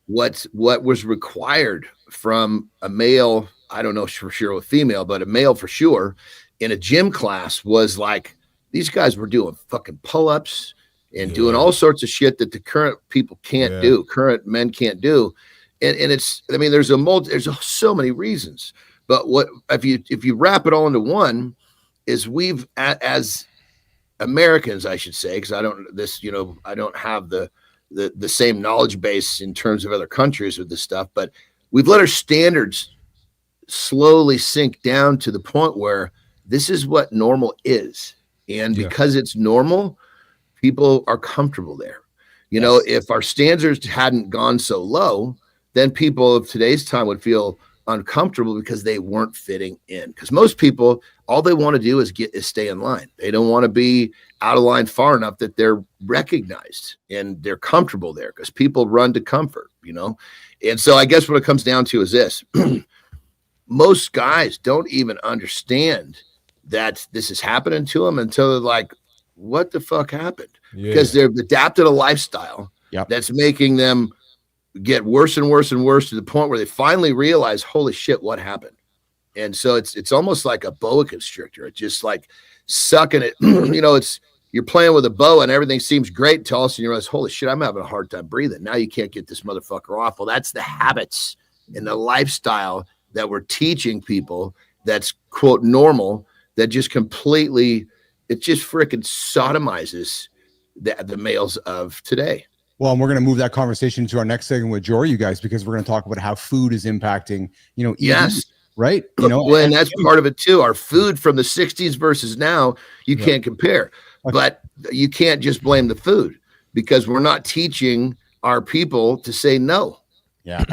what was required from a male, I don't know for sure a female, but a male for sure, in a gym class was like these guys were doing fucking pull-ups and doing all sorts of shit that the current people can't do, current men can't do. And it's, there's so many reasons, but what if you wrap it all into one is we've as Americans, I should say, because I don't have the same knowledge base in terms of other countries with this stuff, but we've let our standards slowly sink down to the point where this is what normal is, and because it's normal, people are comfortable there. If our standards hadn't gone so low, then people of today's time would feel uncomfortable because they weren't fitting in. Because most people, all they want to do is stay in line. They don't want to be out of line far enough that they're recognized and they're comfortable there, because people run to comfort, And so I guess what it comes down to is this. Most guys don't even understand that this is happening to them until they're like, what the fuck happened? Because they've adapted a lifestyle that's making them get worse and worse and worse to the point where they finally realize, holy shit, what happened? And so it's almost like a boa constrictor. It's just like sucking it. You're playing with a boa and everything seems great until all of a sudden you realize, holy shit, I'm having a hard time breathing. Now you can't get this motherfucker off. Well, that's the habits and the lifestyle that we're teaching people that's quote normal, that just completely, it just freaking sodomizes the males of today. Well, and we're going to move that conversation to our next segment with Jory, you guys, because we're going to talk about how food is impacting, yes, right? And that's part of it too. Our food from the 60s versus now, you can't compare, but you can't just blame the food, because we're not teaching our people to say no. Yeah,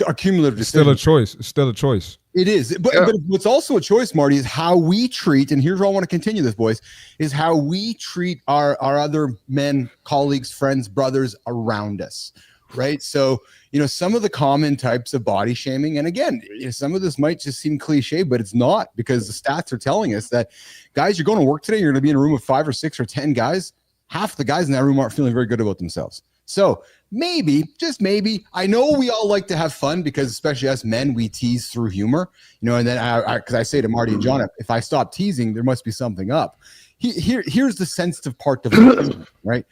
accumulative. It's still a choice. It's still a choice. It is, but what's also a choice, Marty, is how we treat, and here's where I want to continue this, boys, is how we treat our other men, colleagues, friends, brothers around us, right? So, some of the common types of body shaming, and again, some of this might just seem cliche, but it's not, because the stats are telling us that, guys, you're going to work today, you're going to be in a room of 5 or 6 or 10 guys, half the guys in that room aren't feeling very good about themselves. So maybe, just maybe, I know we all like to have fun because especially us men, we tease through humor, and then because I say to Marty and John, if I stop teasing, there must be something up. Here's the sensitive part of it, right?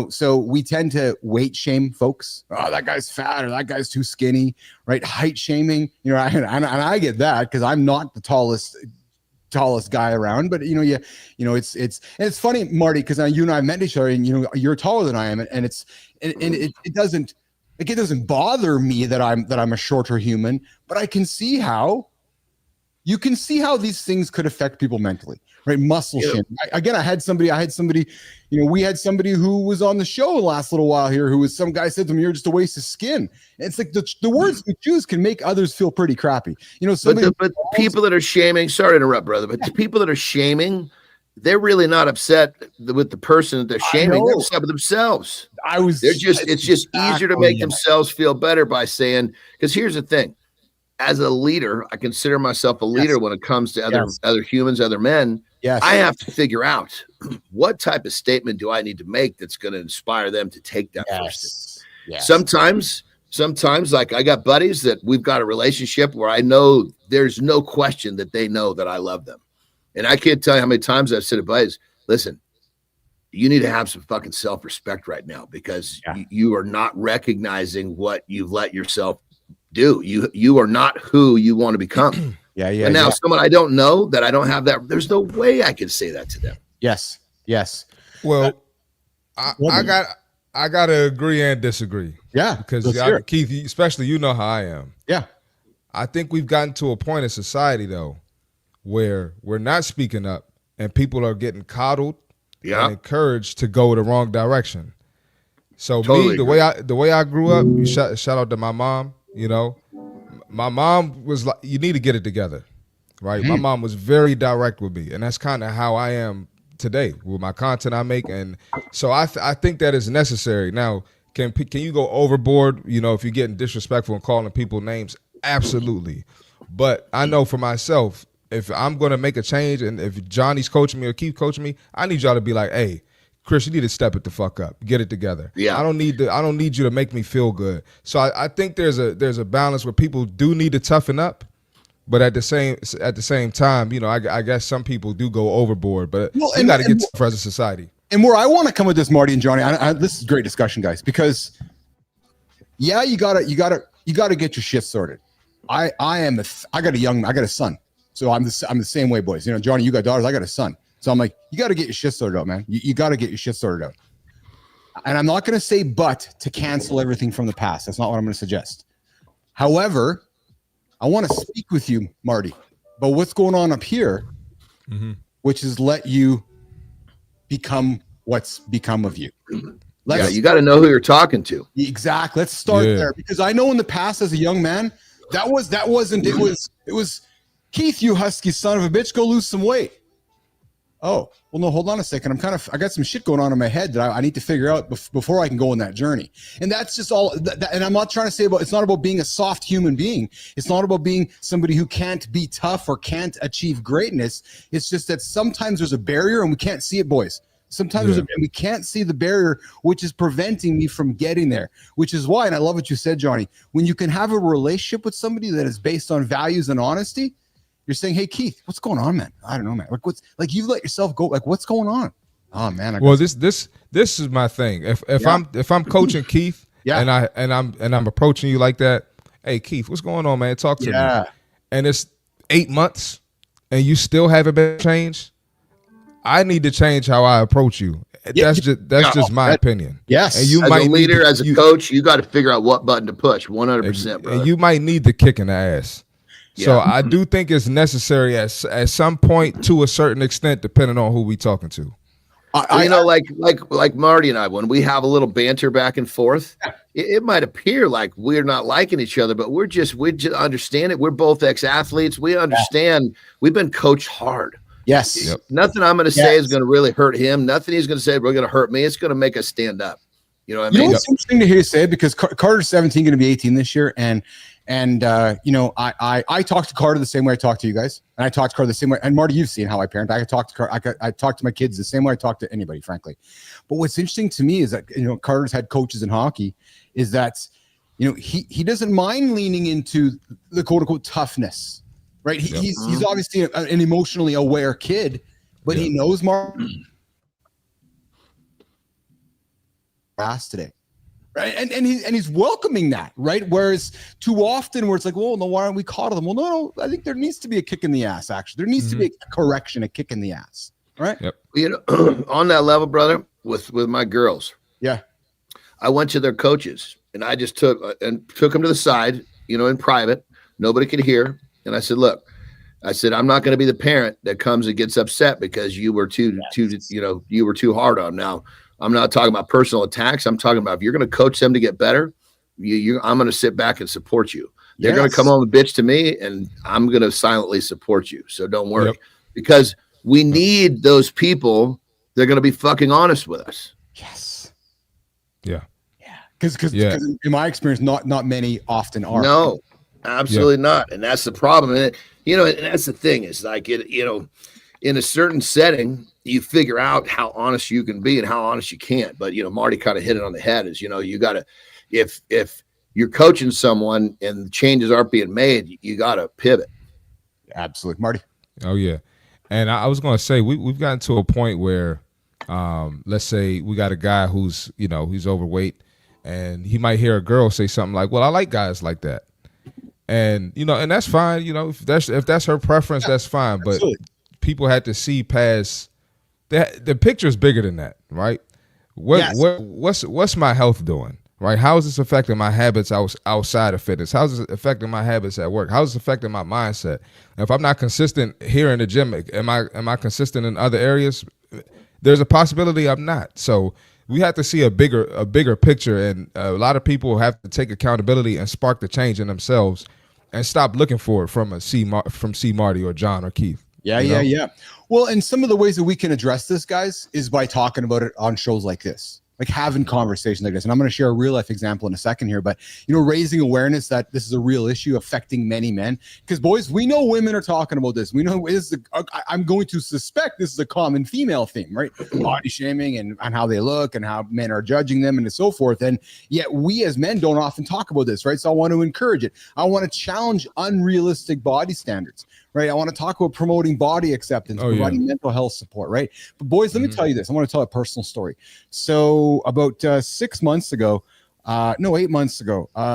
So we tend to weight shame folks. Oh, that guy's fat or that guy's too skinny, right? Height shaming, and I get that because I'm not the tallest guy around, but it's funny, Marty, because you and I met each other, and you're taller than I am, and it doesn't bother me that I'm a shorter human, but I can see how these things could affect people mentally, right? Muscle shaming. I had somebody, we had somebody who was on the show the last little while here, who was, some guy said to him, "You're just a waste of skin." And it's like the words we choose can make others feel pretty crappy. But people that are shaming, sorry to interrupt, brother, but the people that are shaming, they're really not upset with the person that they're shaming. They're upset with themselves. It's just easier to make themselves feel better by saying, because here's the thing. As a leader, I consider myself a leader when it comes to other humans, other men. Yes. I have to figure out what type of statement do I need to make that's going to inspire them to take that first. Yes. Sometimes, like I got buddies that we've got a relationship where I know there's no question that they know that I love them. And I can't tell you how many times I've said to buddies, listen, you need to have some fucking self-respect right now because you are not recognizing what you've let yourself do. You are not who you want to become. And now someone I don't know, that I don't have that, there's no way I can say that to them. Yes. Well, I gotta agree and disagree. Yeah, because Keith, especially how I am. Yeah, I think we've gotten to a point in society though where we're not speaking up and people are getting coddled and encouraged to go the wrong direction. So totally the way I grew up, shout out to my mom. My mom was like, you need to get it together, right? My mom was very direct with me, and that's kind of how I am today with my content I make. And so I think that is necessary. Now, can you go overboard, if you're getting disrespectful and calling people names? Absolutely. But I know for myself, if I'm going to make a change and if Johnny's coaching me or Keith coaching me, I need y'all to be like, hey, Chris, you need to step it the fuck up. Get it together. Yeah. I don't need you to make me feel good. So I think there's a balance where people do need to toughen up, but at the same time, I guess some people do go overboard. But we got to get tougher as a society. And where I want to come with this, Marty and Johnny, this is great discussion, guys, because you gotta get your shit sorted. I got a son, so I'm the same way, boys. Johnny, you got daughters, I got a son. So I'm like, you got to get your shit sorted out, man. You got to get your shit sorted out. And I'm not going to say to cancel everything from the past. That's not what I'm going to suggest. However, I want to speak with you, Marty, about what's going on up here, which is let you become what's become of you. You got to know who you're talking to. Exactly. Let's start there, because I know in the past as a young man, it was Keith, you husky son of a bitch, go lose some weight. Oh, well, no, hold on a second. I got some shit going on in my head that I need to figure out before I can go on that journey. And that's just all. And I'm not trying to say it's not about being a soft human being. It's not about being somebody who can't be tough or can't achieve greatness. It's just that sometimes there's a barrier and we can't see it, boys. Sometimes we can't see the barrier, which is preventing me from getting there, which is why, and I love what you said, Johnny, when you can have a relationship with somebody that is based on values and honesty, you're saying, hey, Keith, what's going on, man? I don't know, man. You let yourself go. Like, what's going on? Oh, man. This is my thing. If I'm coaching Keith and I'm approaching you like that, hey, Keith, what's going on, man? Talk to me. And it's 8 months and you still haven't been changed. I need to change how I approach you. That's just my opinion. Yes. And you as a leader, as a coach, you got to figure out what button to push. 100%, brother. And you might need the kick in the ass. So I do think it's necessary at some point to a certain extent, depending on who we talking to. Like Marty and I, when we have a little banter back and forth, it might appear like we're not liking each other, but we just understand it. We're both ex-athletes. We understand. We've been coached hard. Yes. Yep. Nothing I'm going to say is going to really hurt him. Nothing he's going to say we're going to hurt me. It's going to make us stand up. You know what I mean? It's interesting to hear you say it, because Carter's 17, going to be 18 this year, and And I talk to Carter the same way I talk to you guys, and I talk to Carter the same way. And Marty, you've seen how I parent. I talk to Carter. I talk to my kids the same way I talk to anybody, frankly. But what's interesting to me is that Carter's had coaches in hockey, is that he doesn't mind leaning into the quote unquote toughness, right? He's obviously an emotionally aware kid, but he knows more ass today. Right. And he's welcoming that, right? Whereas too often where it's like, well, no, why aren't we coddling them? Well, no, I think there needs to be a kick in the ass, actually. There needs to be a correction, a kick in the ass. Right. Yep. On that level, brother, with my girls. Yeah. I went to their coaches and I just took them to the side, in private. Nobody could hear. And I said, look, I'm not going to be the parent that comes and gets upset because you were too hard on them. Now, I'm not talking about personal attacks. I'm talking about if you're going to coach them to get better, I'm going to sit back and support you. They're going to come home and bitch to me, and I'm going to silently support you. So don't worry, because we need those people. They're going to be fucking honest with us. Yes. Yeah. Yeah. Because in my experience, not many often are. No, absolutely not. And that's the problem. And that's the thing is like in a certain setting, you figure out how honest you can be and how honest you can't. But, Marty kind of hit it on the head is, you got to, if you're coaching someone and changes aren't being made, you got to pivot. Absolutely. Marty. Oh, yeah. And I was going to say, we've gotten to a point where, let's say we got a guy who's, he's overweight and he might hear a girl say something like, well, I like guys like that. And, and that's fine. If that's her preference, that's fine. But people had to see past that. The picture is bigger than that, right? What's my health doing, right? How is this affecting my habits outside of fitness? How is it affecting my habits at work? How is it affecting my mindset? And if I'm not consistent here in the gym, am I consistent in other areas? There's a possibility I'm not. So we have to see a bigger picture, and a lot of people have to take accountability and spark the change in themselves, and stop looking for it from C. Marty or John or Keith. Yeah. Well, and some of the ways that we can address this, guys, is by talking about it on shows like this, like having conversations like this. And I'm going to share a real life example in a second here, but raising awareness that this is a real issue affecting many men. Because boys, we know women are talking about this. We know I'm going to suspect this is a common female theme, right? Body shaming and how they look and how men are judging them and so forth. And yet we as men don't often talk about this, right? So I want to encourage it. I want to challenge unrealistic body standards. Right. I want to talk about promoting body acceptance, providing mental health support. Right. But boys, let me tell you this. I want to tell a personal story. So about 8 months ago, I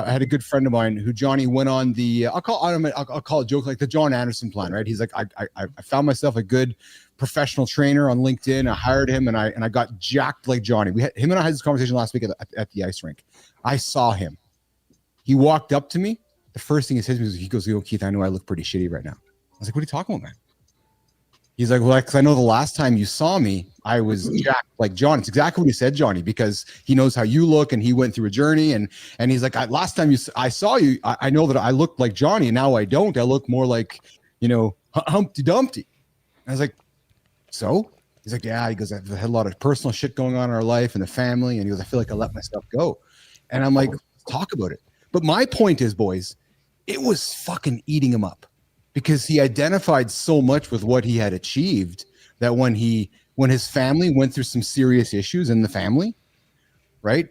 had a good friend of mine who Johnny went on the I'll call it joke like the John Anderson plan. Right. He's like, I found myself a good professional trainer on LinkedIn. I hired him and I got jacked like Johnny. Him and I had this conversation last week at the ice rink. I saw him. He walked up to me. The first thing he says to me is, he goes, Keith, I know I look pretty shitty right now. I was like, what are you talking about, man? He's like, well, because I know the last time you saw me, I was jacked like John. It's exactly what he said, Johnny, because he knows how you look and he went through a journey. And he's like, last time I saw you, I know that I looked like Johnny, and now I don't. I look more like, Humpty Dumpty. I was like, so? He's like, yeah. He goes, I've had a lot of personal shit going on in our life and the family. And he goes, I feel like I let myself go. And I'm like, talk about it. But my point is, boys, it was fucking eating him up. Because he identified so much with what he had achieved that when his family went through some serious issues in the family, right,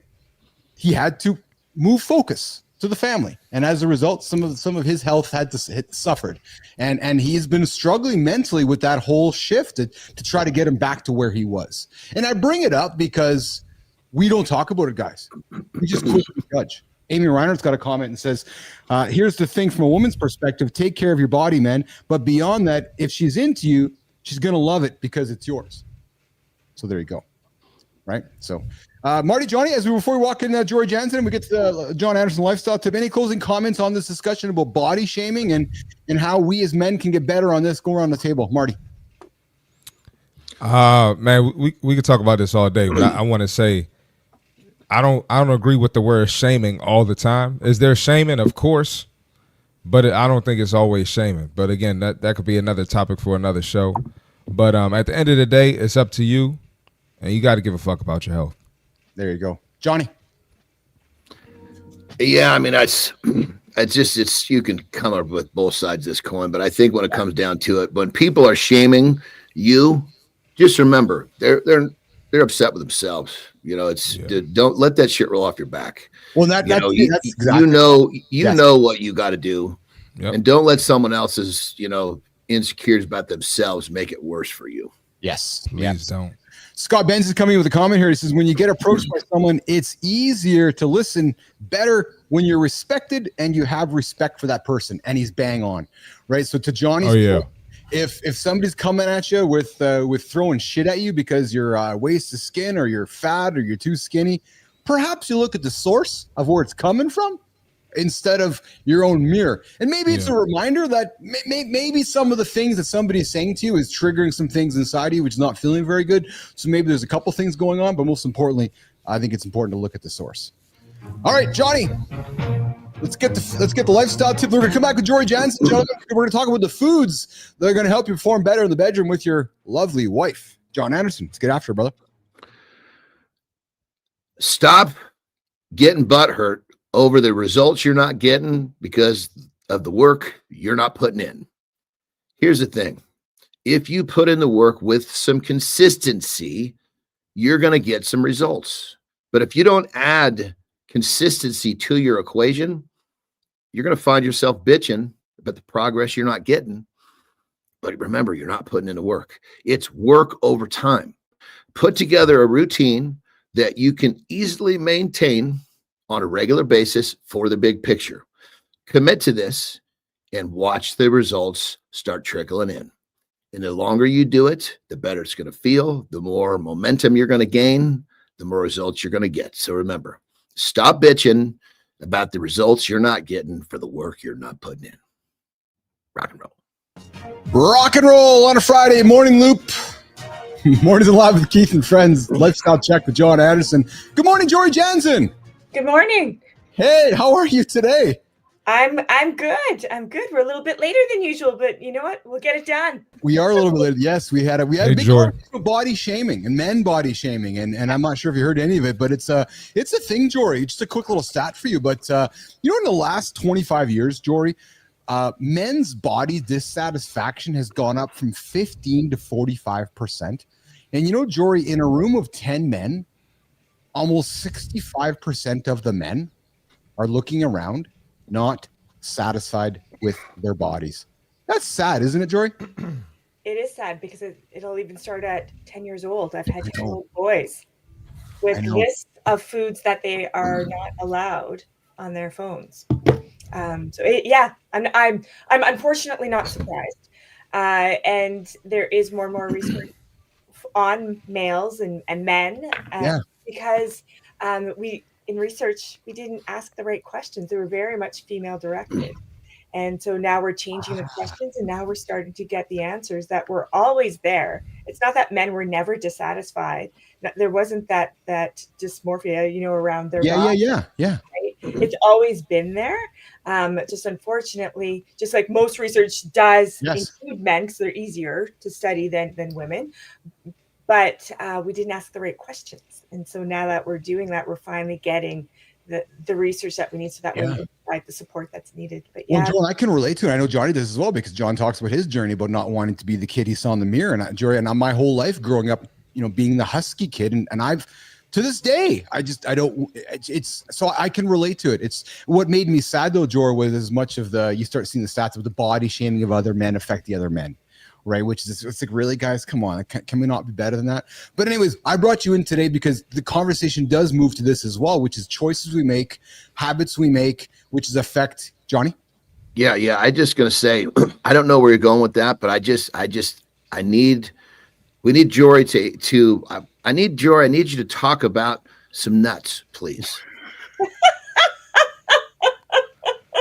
he had to move focus to the family, and as a result, some of his health had suffered, and he's been struggling mentally with that whole shift to try to get him back to where he was. And I bring it up because we don't talk about it, guys. We just quickly judge. Amy Reinert's got a comment and says, here's the thing from a woman's perspective, take care of your body, man. But beyond that, if she's into you, she's going to love it because it's yours. So there you go. Right. So Marty, Johnny, before we walk in Jory Jansen, we get to the John Anderson lifestyle tip. Any closing comments on this discussion about body shaming and how we as men can get better on this? Go around the table. Marty. Man, we could talk about this all day, but I want to say, I don't agree with the word shaming all the time. Is there shaming? Of course, but I don't think it's always shaming. But again, that could be another topic for another show. But at the end of the day, it's up to you, and you got to give a fuck about your health. There you go, Johnny. Yeah, I it's you can come up with both sides of this coin, but I think when it comes down to it, when people are shaming you, just remember they're upset with themselves. Don't let that shit roll off your back. Well, that's exactly you know what you got to do, Yep. and don't let someone else's insecurities about themselves make it worse for you. Yes, Please don't. Scott Benz is coming with a comment here. He says, when you get approached by someone, it's easier to listen better when you're respected and you have respect for that person. And he's bang on, right? So to Johnny's point, if somebody's coming at you with throwing shit at you because your waist is skin or you're fat or you're too skinny, perhaps you look at the source of where it's coming from instead of your own mirror. And maybe it's a reminder that maybe some of the things that somebody is saying to you is triggering some things inside of you, which is not feeling very good. So maybe there's a couple things going on, but most importantly, I think it's important to look at the source. All right, Johnny, let's get the lifestyle tip. We're going to come back with Jory Jansen. We're going to talk about the foods that are going to help you perform better in the bedroom with your lovely wife. John Anderson, let's get after it, brother. Stop getting butthurt over the results you're not getting because of the work you're not putting in. Here's the thing. If you put in the work with some consistency, you're going to get some results. But if you don't add consistency to your equation, you're going to find yourself bitching about the progress you're not getting. But remember, you're not putting in the work. It's work over time. Put together a routine that you can easily maintain on a regular basis for the big picture. Commit to this and watch the results start trickling in. And the longer you do it, the better it's going to feel, the more momentum you're going to gain, the more results you're going to get. So remember, stop bitching about the results you're not getting for the work you're not putting in. Rock and roll. Rock and roll on a Friday morning loop. Mornings alive with Keith and friends. Lifestyle check with John Anderson. Good morning, Jory Jansen. Good morning. Hey, how are you today? I'm good. We're a little bit later than usual, but you know what? We'll get it done. We are a little bit later. Yes, we had a big conversation about body shaming and men body shaming, and I'm not sure if you heard any of it, but it's a thing, Jory. Just a quick little stat for you, but in the last 25 years, Jory, men's body dissatisfaction has gone up from 15 to 45%. And Jory, in a room of 10 men, almost 65% of the men are looking around, not satisfied with their bodies. That's sad, isn't it, Jory? It is sad because it'll even start at 10 years old. I've had little boys with lists of foods that they are not allowed on their phones. I'm unfortunately not surprised. And there is more and more research on males and men because in research, we didn't ask the right questions. They were very much female directed. And so now we're changing the questions and now we're starting to get the answers that were always there. It's not that men were never dissatisfied. There wasn't that dysmorphia, around their body. Yeah. Right? It's always been there. Just unfortunately, just like most research does include men because they're easier to study than women. But we didn't ask the right questions. And so now that we're doing that, we're finally getting the research that we need so that we can provide the support that's needed. But Well, John, I can relate to it. I know Johnny does as well because John talks about his journey about not wanting to be the kid he saw in the mirror. And Jory, and my whole life growing up, being the husky kid. And I've, to this day, so I can relate to it. It's what made me sad though, Jory, was as much of you start seeing the stats of the body shaming of other men affect the other men. Right, which is it's like, really, guys, come on, can we not be better than that? But anyways, I brought you in today because the conversation does move to this as well, which is choices we make, habits we make, which is affect Johnny. Yeah. I just gonna say, I don't know where you're going with that, but we need Jory I need you to talk about some nuts, please.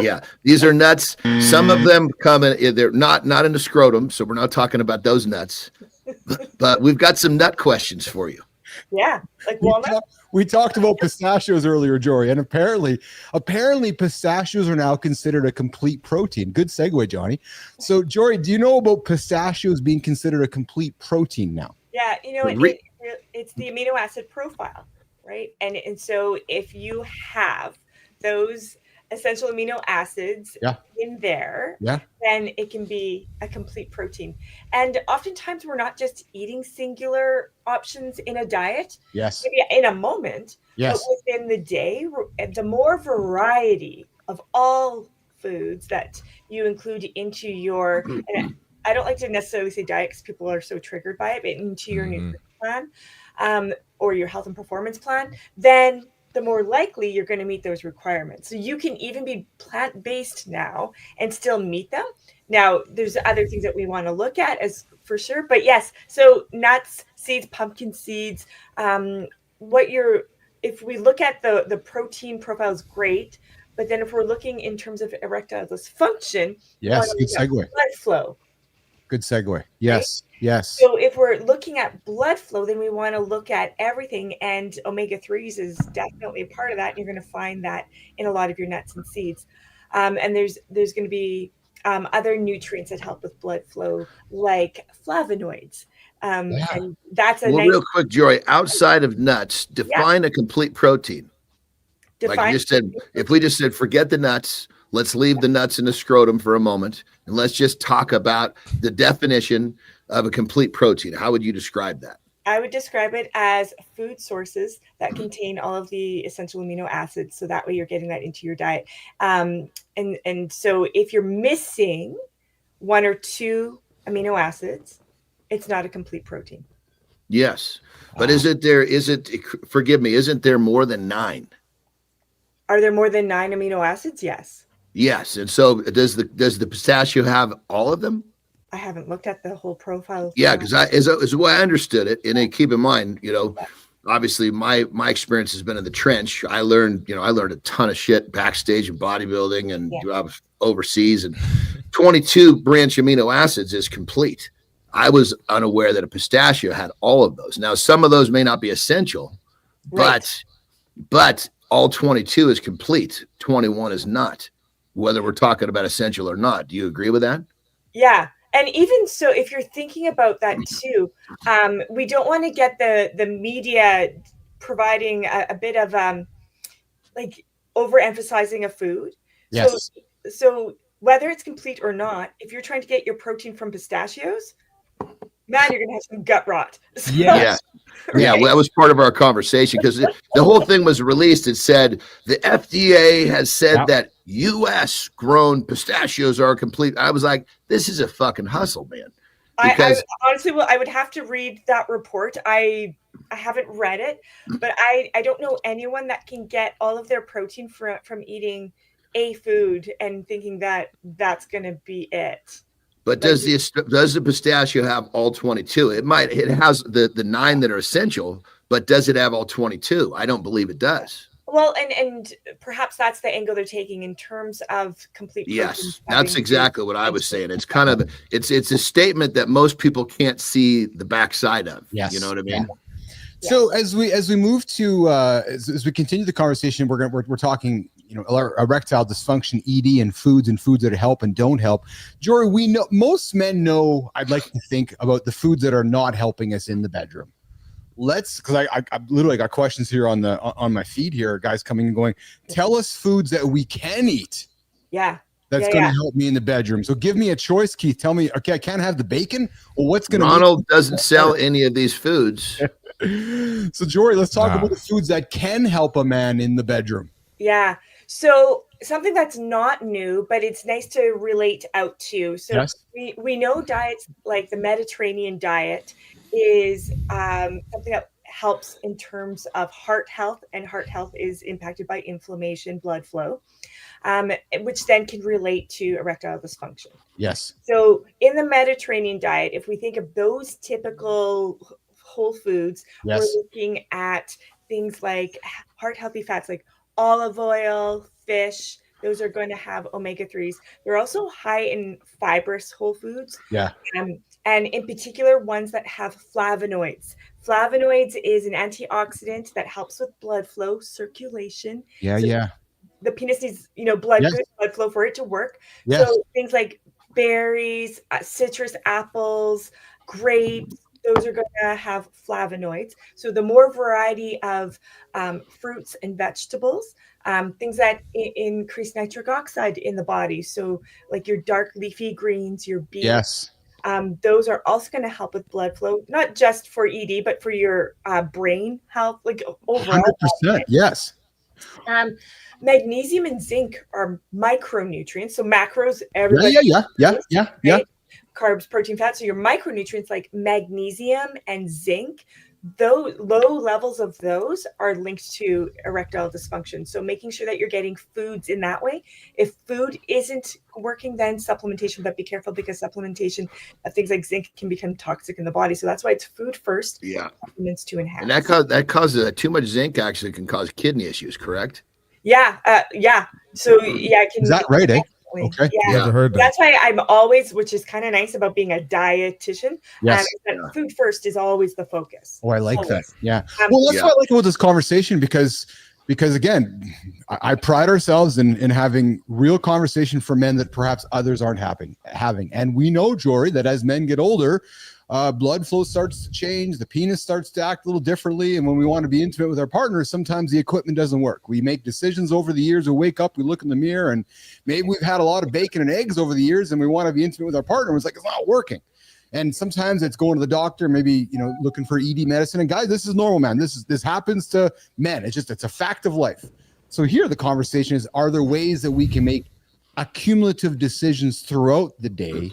Yeah, these are nuts. Some of them come in, they're not in the scrotum, so we're not talking about those nuts. But we've got some nut questions for you. Yeah, like walnut. We talked about pistachios earlier, Jory, and apparently pistachios are now considered a complete protein. Good segue, Johnny. So, Jory, do you know about pistachios being considered a complete protein now? Yeah, it's the amino acid profile, right? And so if you have those essential amino acids in there, then it can be a complete protein. And oftentimes we're not just eating singular options in a diet, maybe in a moment, but within the day, the more variety of all foods that you include into your, and I don't like to necessarily say diet because people are so triggered by it, but into your nutrition plan, or your health and performance plan, then the more likely you're going to meet those requirements. So you can even be plant-based now and still meet them. Now, there's other things that we want to look at as for sure, but yes. So nuts, seeds, pumpkin seeds, if we look at the protein profile is great, but then if we're looking in terms of erectile dysfunction, good segue. Blood flow. Good segue. Yes. Right? Yes. So if we're looking at blood flow, then we want to look at everything, and omega-3s is definitely a part of that. And you're going to find that in a lot of your nuts and seeds. And there's going to be other nutrients that help with blood flow, like flavonoids. And that's a real quick, Jory, outside of nuts, define a complete protein. Like you just said, if we just said, forget the nuts, let's leave the nuts in the scrotum for a moment, and let's just talk about the definition of a complete protein. How would you describe that? I would describe it as food sources that contain all of the essential amino acids. So that way you're getting that into your diet. And so if you're missing one or two amino acids, it's not a complete protein. Yes. But forgive me, isn't there more than 9? Are there more than 9 amino acids? Yes. Yes. And so does the pistachio have all of them? I haven't looked at the whole profile. Yeah, because as the way I understood it, and then keep in mind, obviously my experience has been in the trench. I learned a ton of shit backstage in bodybuilding, and I was overseas, and 22 branch amino acids is complete. I was unaware that a pistachio had all of those. Now, some of those may not be essential, but all 22 is complete. 21 is not, whether we're talking about essential or not. Do you agree with that? Yeah. And even so, if you're thinking about that too, we don't want to get the media providing a bit of like overemphasizing a food. Yes. So whether it's complete or not, if you're trying to get your protein from pistachios, man, you're going to have some gut rot. So, Yeah, well, that was part of our conversation because the whole thing was released. It said the FDA has said that U.S. grown pistachios are complete. I was like, this is a fucking hustle, man. Because I honestly, I would have to read that report. I haven't read it, but I don't know anyone that can get all of their protein from eating a food and thinking that that's going to be it. But does the pistachio have all 22? It has the 9 that are essential, but does it have all 22? I don't believe it does. Well, and perhaps that's the angle they're taking in terms of complete. Yes, that's exactly what I was saying. It's kind of it's a statement that most people can't see the backside of. Yes, you know what I mean. Yeah. So as we move to as we continue the conversation, we're talking erectile dysfunction, ED, and foods that help and don't help. Jory, we know most men know. I'd like to think about the foods that are not helping us in the bedroom. Because I literally got questions here on my feed here, guys coming and going. Tell us foods that we can eat. Yeah. That's going to help me in the bedroom. So give me a choice, Keith. Tell me, okay, I can't have the bacon. Well, what's going to? Ronald doesn't sell any of these foods. So Jory, let's talk about the foods that can help a man in the bedroom. Yeah. So something that's not new, but it's nice to relate out to. So we know diets like the Mediterranean diet is something that helps in terms of heart health, and heart health is impacted by inflammation, blood flow, which then can relate to erectile dysfunction. Yes. So in the Mediterranean diet, if we think of those typical whole foods, we're looking at things like heart healthy fats, like olive oil, fish. Those are going to have omega-3s. They're also high in fibrous whole foods. Yeah. And in particular, ones that have flavonoids. Flavonoids is an antioxidant that helps with blood flow, circulation. Yeah. The penis needs, blood flow for it to work. Yes. So things like berries, citrus apples, grapes, those are going to have flavonoids. So the more variety of fruits and vegetables, things that increase nitric oxide in the body. So like your dark leafy greens, your beets. Yes. Those are also going to help with blood flow, not just for ED, but for your brain health, like overall. 100%. Yes. Magnesium and zinc are micronutrients. So macros, everybody. Yeah. Carbs, protein, fat. So your micronutrients like magnesium and zinc, those low levels of those are linked to erectile dysfunction. So making sure that you're getting foods in that way. If food isn't working, then supplementation, but be careful because supplementation of things like zinc can become toxic in the body. So that's why it's food first, supplements to enhance. And that causes too much zinc actually can cause kidney issues, correct? Yeah. So yeah, it can. Is that right, eh? Okay. Yeah. Never heard that. That's why I'm always, which is kind of nice about being a dietitian. Yes. That food first is always the focus. Oh, I like that. Always. Yeah. Well, that's what I like about this conversation because again, I pride ourselves in having real conversation for men that perhaps others aren't having. And we know, Jory, that as men get older, blood flow starts to change. The penis starts to act a little differently. And when we want to be intimate with our partners, sometimes the equipment doesn't work. We make decisions over the years. We wake up, we look in the mirror, and maybe we've had a lot of bacon and eggs over the years, and we want to be intimate with our partner. It's like, it's not working. And sometimes it's going to the doctor, maybe, looking for ED medicine. And guys, this is normal, man. This happens to men. It's a fact of life. So here the conversation is, are there ways that we can make accumulative decisions throughout the day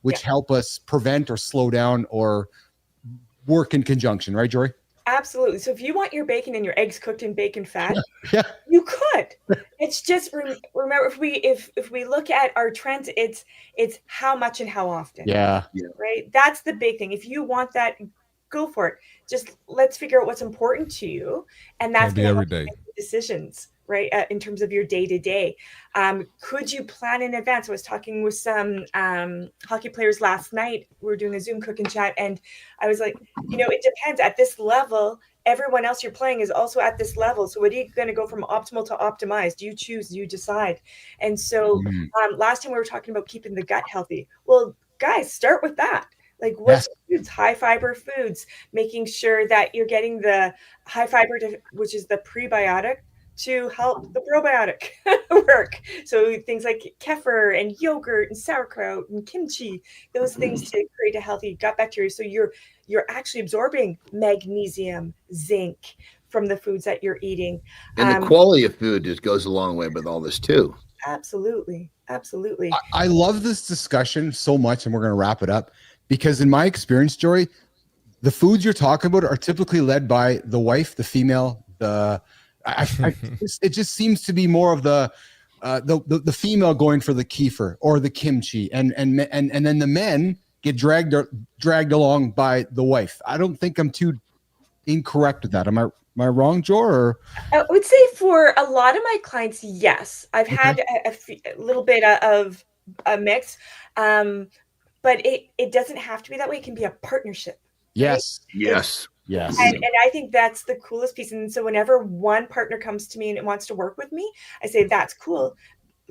which help us prevent or slow down or work in conjunction, right, Jory? Absolutely. So if you want your bacon and your eggs cooked in bacon fat, you could. It's just remember, if we look at our trends, it's how much and how often. Yeah. Right. That's the big thing. If you want that, go for it. Just let's figure out what's important to you, and that's going to be every day. Decisions. Right. In terms of your day to day, could you plan in advance? I was talking with some hockey players last night. We were doing a Zoom cooking chat, and I was like, it depends. At this level, everyone else you're playing is also at this level. So what are you going to go from optimal to optimized? You choose, you decide. And so last time we were talking about keeping the gut healthy. Well, guys, start with that. Like what foods, high fiber foods, making sure that you're getting the high fiber, which is the prebiotic, to help the probiotic work. So things like kefir and yogurt and sauerkraut and kimchi, those things to create a healthy gut bacteria. So you're actually absorbing magnesium, zinc from the foods that you're eating. And the quality of food just goes a long way with all this too. Absolutely. I love this discussion so much, and we're going to wrap it up because in my experience, Jory, the foods you're talking about are typically led by the wife, the female, it just seems to be more of the female going for the kefir or the kimchi, and then the men get dragged along by the wife. I don't think I'm too incorrect with that. Am I wrong, Joe? Or I would say for a lot of my clients, yes, I've had a little bit of a mix, but it doesn't have to be that way. It can be a partnership. Yes. Right? Yes. And I think that's the coolest piece. And so whenever one partner comes to me and wants to work with me, I say, that's cool.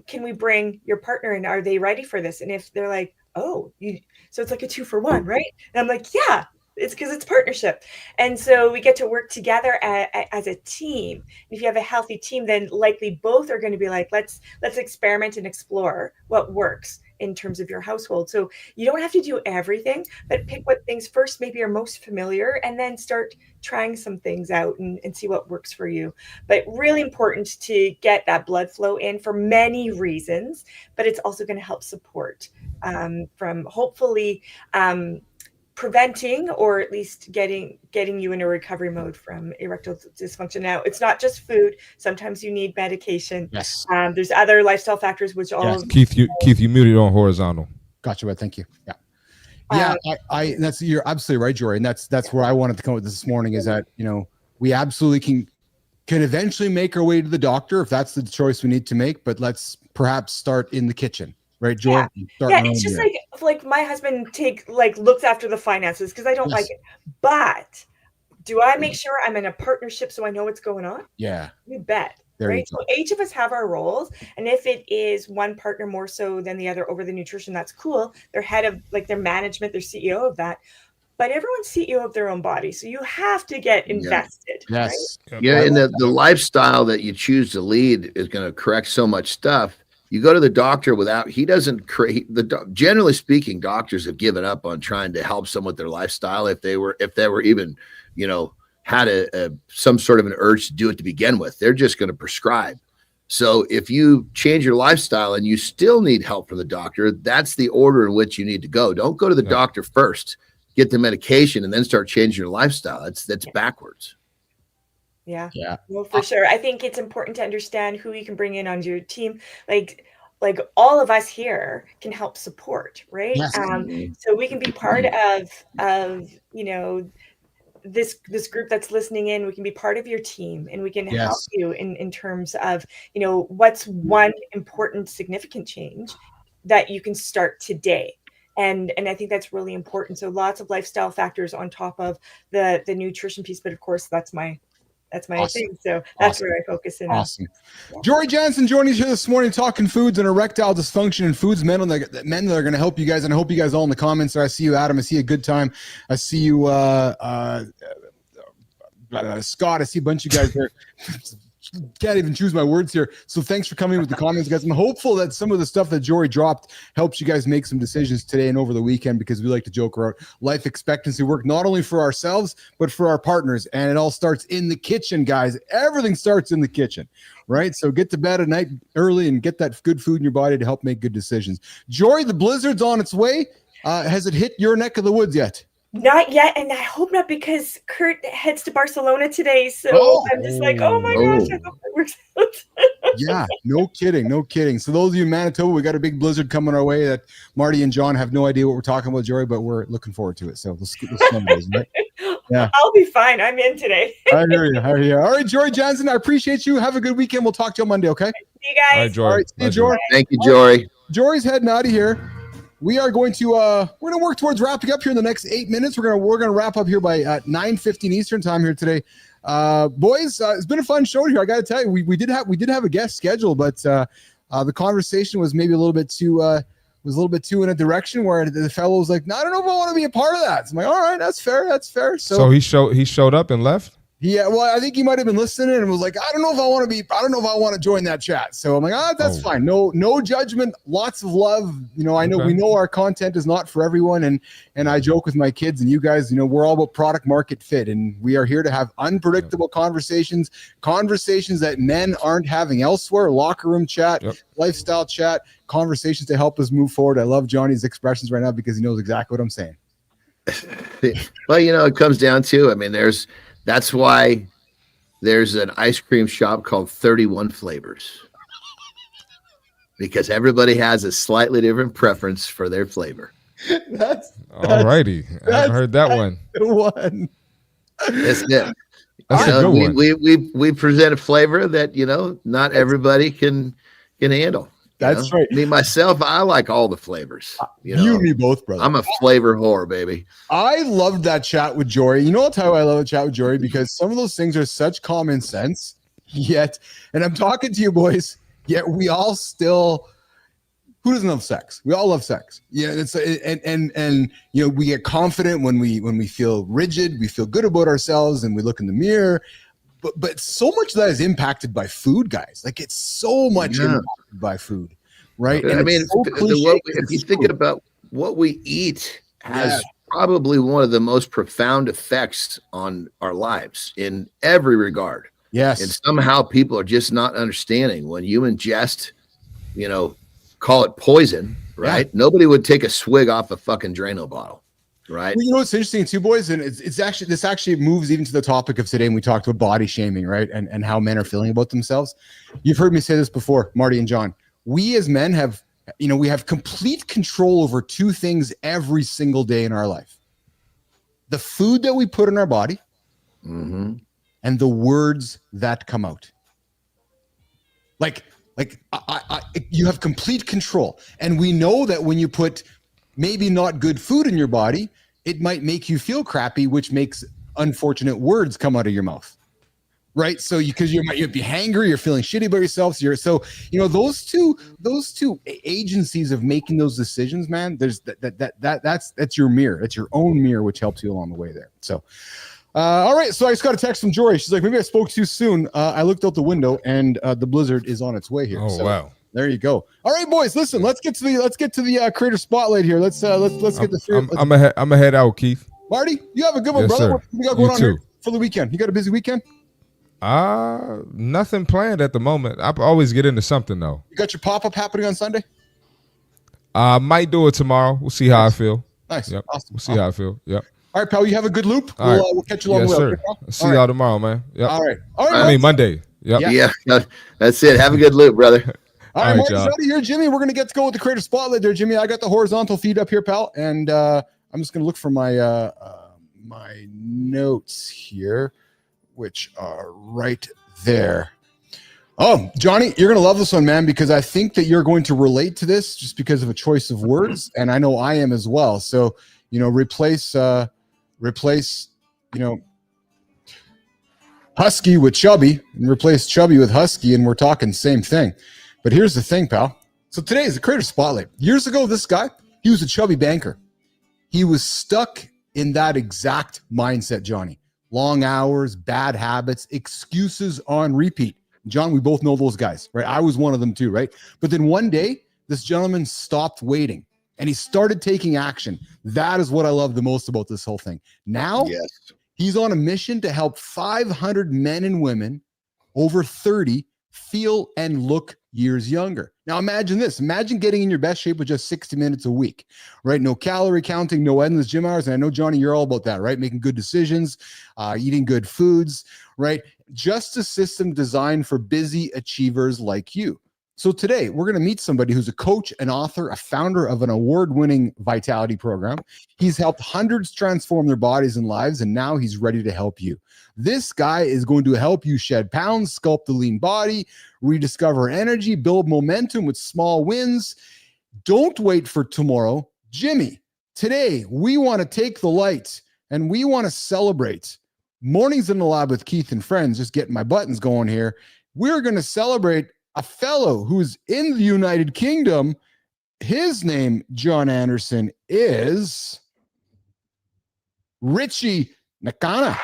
Can we bring your partner in? Are they ready for this? And if they're like, so it's like a 2-for-1, right? And I'm like, yeah, it's because it's partnership. And so we get to work together as a team. And if you have a healthy team, then likely both are going to be like, let's experiment and explore what works in terms of your household. So you don't have to do everything, but pick what things first maybe are most familiar, and then start trying some things out and see what works for you. But really important to get that blood flow in for many reasons, but it's also going to help support from hopefully preventing, or at least getting you in a recovery mode from erectile dysfunction. Now, it's not just food. Sometimes you need medication. Yes. There's other lifestyle factors, which all of Keith, you muted on horizontal. Gotcha, but thank you. You're absolutely right, Jory, and that's where I wanted to come with this morning, is that we absolutely can eventually make our way to the doctor if that's the choice we need to make, but let's perhaps start in the kitchen. Right, Joy? Yeah, it's just like my husband looks after the finances because I don't like it. But do I make sure I'm in a partnership so I know what's going on? Yeah. You bet. Right. So each of us have our roles. And if it is one partner more so than the other over the nutrition, that's cool. They're head of their management, their CEO of that. but everyone's CEO of their own body. So you have to get invested. Yes. Right? Yeah, and the lifestyle that you choose to lead is going to correct so much stuff. You go to the doctor without, he doesn't create generally speaking, doctors have given up on trying to help someone with their lifestyle if they were even, had some sort of an urge to do it to begin with. They're just going to prescribe. So if you change your lifestyle and you still need help from the doctor, that's the order in which you need to go. Don't go to the doctor first, get the medication, and then start changing your lifestyle. That's backwards. Yeah. Well, for sure. I think it's important to understand who you can bring in on your team. Like all of us here can help support, right? Yes. So we can be part of this group that's listening in. We can be part of your team, and we can help you in terms of, what's one important, significant change that you can start today. And I think that's really important. So lots of lifestyle factors on top of the nutrition piece, but of course that's my thing. So that's where I focus in. Awesome. Jory Jansen joining us here this morning, talking foods and erectile dysfunction and foods, men that are going to help you guys. And I hope you guys all in the comments there. I see you, Adam. I see a good time. I see you, Scott. I see a bunch of you guys there. Can't even choose my words here. So thanks for coming with the comments, guys. I'm hopeful that some of the stuff that Jory dropped helps you guys make some decisions today and over the weekend, because we like to joke around life expectancy work, not only for ourselves, but for our partners. And it all starts in the kitchen, guys. Everything starts in the kitchen, right? So get to bed at night early and get that good food in your body to help make good decisions. Jory, the blizzard's on its way. Has it hit your neck of the woods yet? Not yet, and I hope not, because Kurt heads to Barcelona today. So I'm just like, oh my gosh, I hope that works out. Yeah, no kidding. So those of you in Manitoba, we got a big blizzard coming our way that Marty and John have no idea what we're talking about, Jory, but we're looking forward to it. So let's get this one, right? Yeah, I'll be fine. I'm in today. I hear you. All right, Jory Jansen, I appreciate you. Have a good weekend. We'll talk to you on Monday, okay? See you guys. All right, Jory. All right, see you, Jory. Thank you, Jory. Jory's heading out of here. We are going to work towards wrapping up here in the next 8 minutes. We're gonna wrap up here by 9:15 Eastern time here today. Boys, it's been a fun show here. I got to tell you, we did have a guest scheduled, but the conversation was maybe a little bit too in a direction where the fellow was like, "No, I don't know if I want to be a part of that." So I'm like, "All right, that's fair." So he showed up and left. Yeah, well, I think he might have been listening and was like, I don't know if I want to join that chat. So I'm like, that's fine. No judgment, lots of love. We know our content is not for everyone. And I joke with my kids and you guys, we're all about product market fit. And we are here to have unpredictable conversations that men aren't having elsewhere, locker room chat, lifestyle chat, conversations to help us move forward. I love Johnny's expressions right now because he knows exactly what I'm saying. Well, it comes down to, that's why there's an ice cream shop called 31 Flavors, because everybody has a slightly different preference for their flavor. All righty. I haven't heard that one. That's it. That's a good one. We present a flavor that, not everybody can handle. That's right. Me, myself, I like all the flavors. You and me both, brother. I'm a flavor whore, baby. I loved that chat with Jory. You know how I love a chat with Jory? Because some of those things are such common sense, and I'm talking to you boys, yet we all still, who doesn't love sex? We all love sex. Yeah, and we get confident when we feel rigid, we feel good about ourselves, and we look in the mirror. But so much of that is impacted by food, guys. Like, it's so much impacted by food, right? And if you think about what we eat has probably one of the most profound effects on our lives in every regard. Yes. And somehow people are just not understanding when you ingest, call it poison, right? Yeah. Nobody would take a swig off a fucking Drano bottle. Right. Well, what's interesting too, boys, and this actually moves even to the topic of today. And we talked about body shaming, right? And how men are feeling about themselves. You've heard me say this before, Marty and John. We as men have complete control over two things every single day in our life: the food that we put in our body, and the words that come out. You have complete control, and we know that when you put maybe not good food in your body, it might make you feel crappy, which makes unfortunate words come out of your mouth. right? So because you might be hangry, you're feeling shitty about yourself. So those two agencies of making those decisions, man. There's that's your mirror. That's your own mirror, which helps you along the way there. So. All right, so I just got a text from Jory. She's like, maybe I spoke too soon. I looked out the window, and the blizzard is on its way here. Oh, so, wow. There you go. All right, boys. Listen, let's get to the creator spotlight here. Let's get the. I'm gonna head out, Keith. Marty, you have a good one, Yes, brother. sir. What you got going You on too. here for the weekend? You got a busy weekend? Nothing planned at the moment. I always get into something though. You got your pop-up happening on Sunday? Might do it tomorrow. We'll see how I feel. Nice. Yep. Awesome. We'll see how I feel. Yep. All right, pal. You have a good loop. All right. We'll catch you along Yes, the way. sir. Okay, pal? See All right. y'all tomorrow, man. Yep. All right. I mean Monday. Yep. Yeah, that's it. Have a good loop, brother. All right, All right, Marty's y'all. out of here, Jimmy. We're gonna get to go with the creator spotlight there, Jimmy. I got the horizontal feed up here, pal, and I'm just gonna look for my my notes here, which are right there. Oh, Johnny, you're gonna love this one, man, because I think that you're going to relate to this just because of a choice of words, and I know I am as well. So, replace, husky with chubby, and replace chubby with husky, and we're talking same thing. But here's the thing, pal. So today is the creator spotlight. Years ago, this guy, he was a chubby banker. He was stuck in that exact mindset, Johnny. Long hours, bad habits, excuses on repeat. John, we both know those guys, right? I was one of them too, right? But then one day, this gentleman stopped waiting and he started taking action. That is what I love the most about this whole thing. Now, Yes. he's on a mission to help 500 men and women over 30 feel and look years younger. Now imagine this. Imagine getting in your best shape with just 60 minutes a week, right? No calorie counting, no endless gym hours. And I know, Johnny, you're all about that, right? Making good decisions, eating good foods, right? Just a system designed for busy achievers like you. So today we're going to meet somebody who's a coach, an author, a founder of an award-winning vitality program. He's helped hundreds transform their bodies and lives, and now he's ready to help you. This guy is going to help you shed pounds, sculpt the lean body, rediscover energy, build momentum with small wins. Don't wait for tomorrow. Jimmy, today we want to take the light and we want to celebrate. Mornings in the Lab with Keith and friends, just getting my buttons going here. We're going to celebrate a fellow who's in the United Kingdom. His name, John Anderson, is Richie Nakana.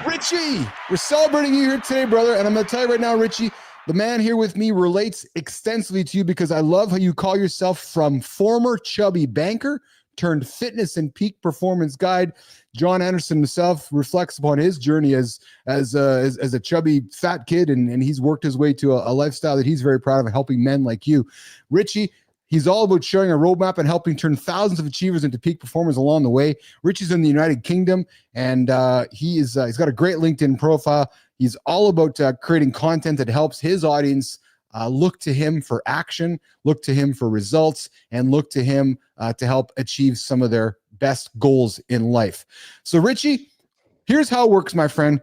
Richie, we're celebrating you here today, brother. And I'm going to tell you right now, Richie, the man here with me relates extensively to you because I love how you call yourself from former chubby banker turned fitness and peak performance guide. John Anderson himself reflects upon his journey as a chubby fat kid, and he's worked his way to a lifestyle that he's very proud of, helping men like you. Richie, he's all about sharing a roadmap and helping turn thousands of achievers into peak performers along the way. Richie's in the United Kingdom, and he's got a great LinkedIn profile. He's all about creating content that helps his audience look to him for action, look to him for results, and look to him to help achieve some of their best goals in life. So, Richie, here's how it works, my friend.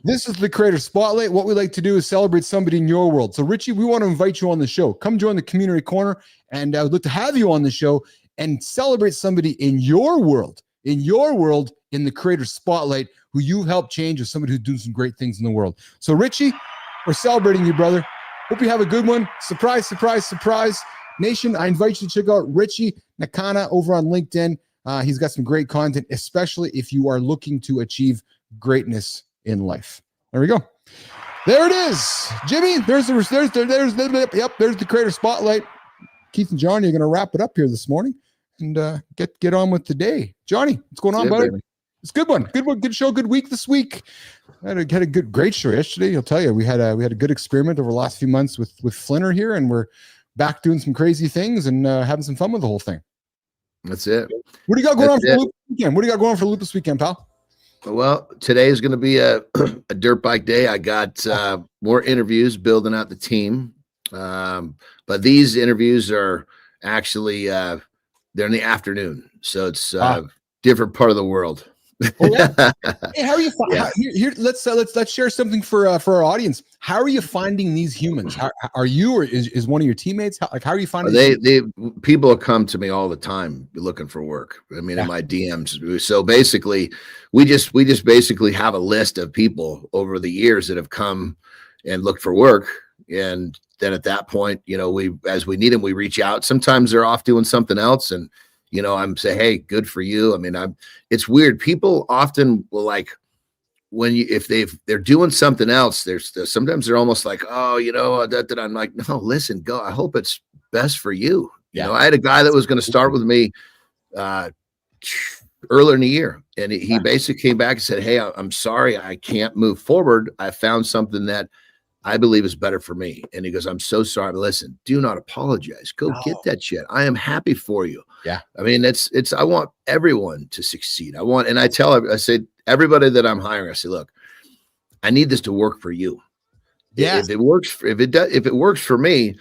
This is the Creator Spotlight. What we like to do is celebrate somebody in your world. So, Richie, we want to invite you on the show. Come join the Community Corner, and I would like to have you on the show and celebrate somebody in your world, in the Creator Spotlight, who you helped change, or somebody who's doing some great things in the world. So, Richie, we're celebrating you, brother. Hope you have a good one. Surprise, surprise, surprise. Nation, I invite you to check out Richie Nakana over on LinkedIn. He's got some great content, especially if you are looking to achieve greatness in life. There we go. There it is. Jimmy, there's the Creator Spotlight. Keith and Johnny are going to wrap it up here this morning and get on with the day. Johnny, what's going on, buddy? It's a good one. Good show, good week this week. I had a great show yesterday. I'll tell you, we had a good experiment over the last few months with Flinner here, and we're back doing some crazy things and having some fun with the whole thing. That's it. What do you got going on for the loop this weekend? What do you got going on for the loop this weekend, pal? Well, today is going to be a dirt bike day. I got more interviews building out the team. But these interviews are actually they're in the afternoon. So it's different part of the world. Oh, yeah. Hey, how are you? Yeah. Here, let's share something for our audience. How are you finding these humans? How are you, or is one of your teammates? How are you finding? They people come to me all the time looking for work. I mean, in my DMs. So basically, we just basically have a list of people over the years that have come and looked for work, and then at that point, as we need them, we reach out. Sometimes they're off doing something else, and I'm saying, hey, good for you. I mean, it's weird. People often will like if they're doing something else, sometimes they're almost like, oh, that I'm like, no, listen, go. I hope it's best for you. I had a guy that was going to start with me earlier in the year, and he basically came back and said, hey, I'm sorry, I can't move forward. I found something that I believe is better for me. And he goes, I'm so sorry. Listen, do not apologize. Go get that shit. I am happy for you. Yeah. I mean, I want everyone to succeed. I say, everybody that I'm hiring, I say, look, I need this to work for you. Yeah. If it works for me,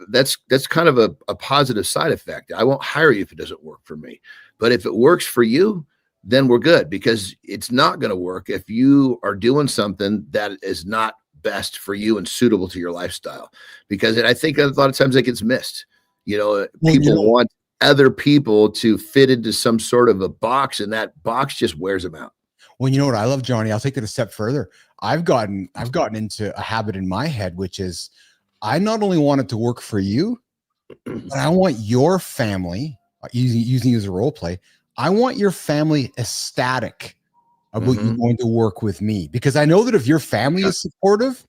that's kind of a positive side effect. I won't hire you if it doesn't work for me. But if it works for you, then we're good, because it's not going to work if you are doing something that is not best for you and suitable to your lifestyle. Because I think a lot of times that gets missed. People want other people to fit into some sort of a box, and that box just wears them out. Well, you know what I love, Johnny? I'll take it a step further. I've gotten into a habit in my head, which is I not only want it to work for you, but I want your family, using you as a role play, I want your family ecstatic about you going to work with me, because I know that if your family is supportive,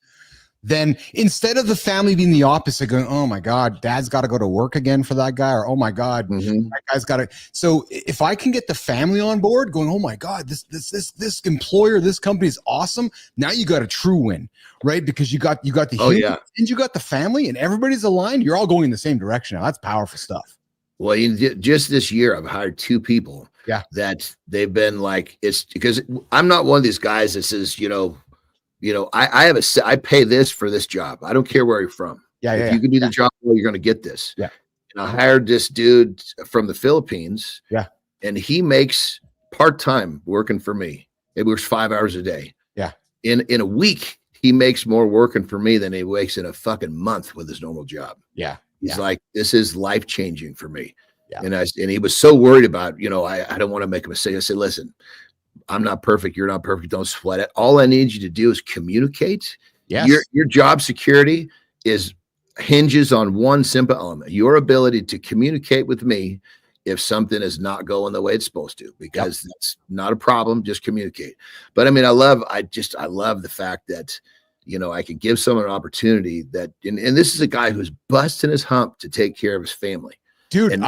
then instead of the family being the opposite, going, oh my God, dad's got to go to work again for that guy, or oh my God, that guy's got to. So if I can get the family on board going, oh my God, this employer, this company is awesome. Now you got a true win, right? Because you got the human, and you got the family, and everybody's aligned. You're all going in the same direction now. That's powerful stuff. Well, just this year, I've hired 2 people. Yeah. That they've been like, it's because I'm not one of these guys that says, I pay this for this job. I don't care where you're from. If you can do the job, well, you're going to get this. Yeah. And I hired this dude from the Philippines. Yeah. And he makes part-time working for me. It works 5 hours a day. Yeah. In a week, he makes more working for me than he makes in a fucking month with his normal job. Yeah. He's like, this is life-changing for me. Yeah. And he was so worried about, I don't want to make a mistake. I said, listen, I'm not perfect. You're not perfect. Don't sweat it. All I need you to do is communicate. Yes. Your job security hinges on one simple element: your ability to communicate with me if something is not going the way it's supposed to, because that's not a problem. Just communicate. But I mean, I love the fact that, I can give someone an opportunity that, and this is a guy who's busting his hump to take care of his family. Dude, and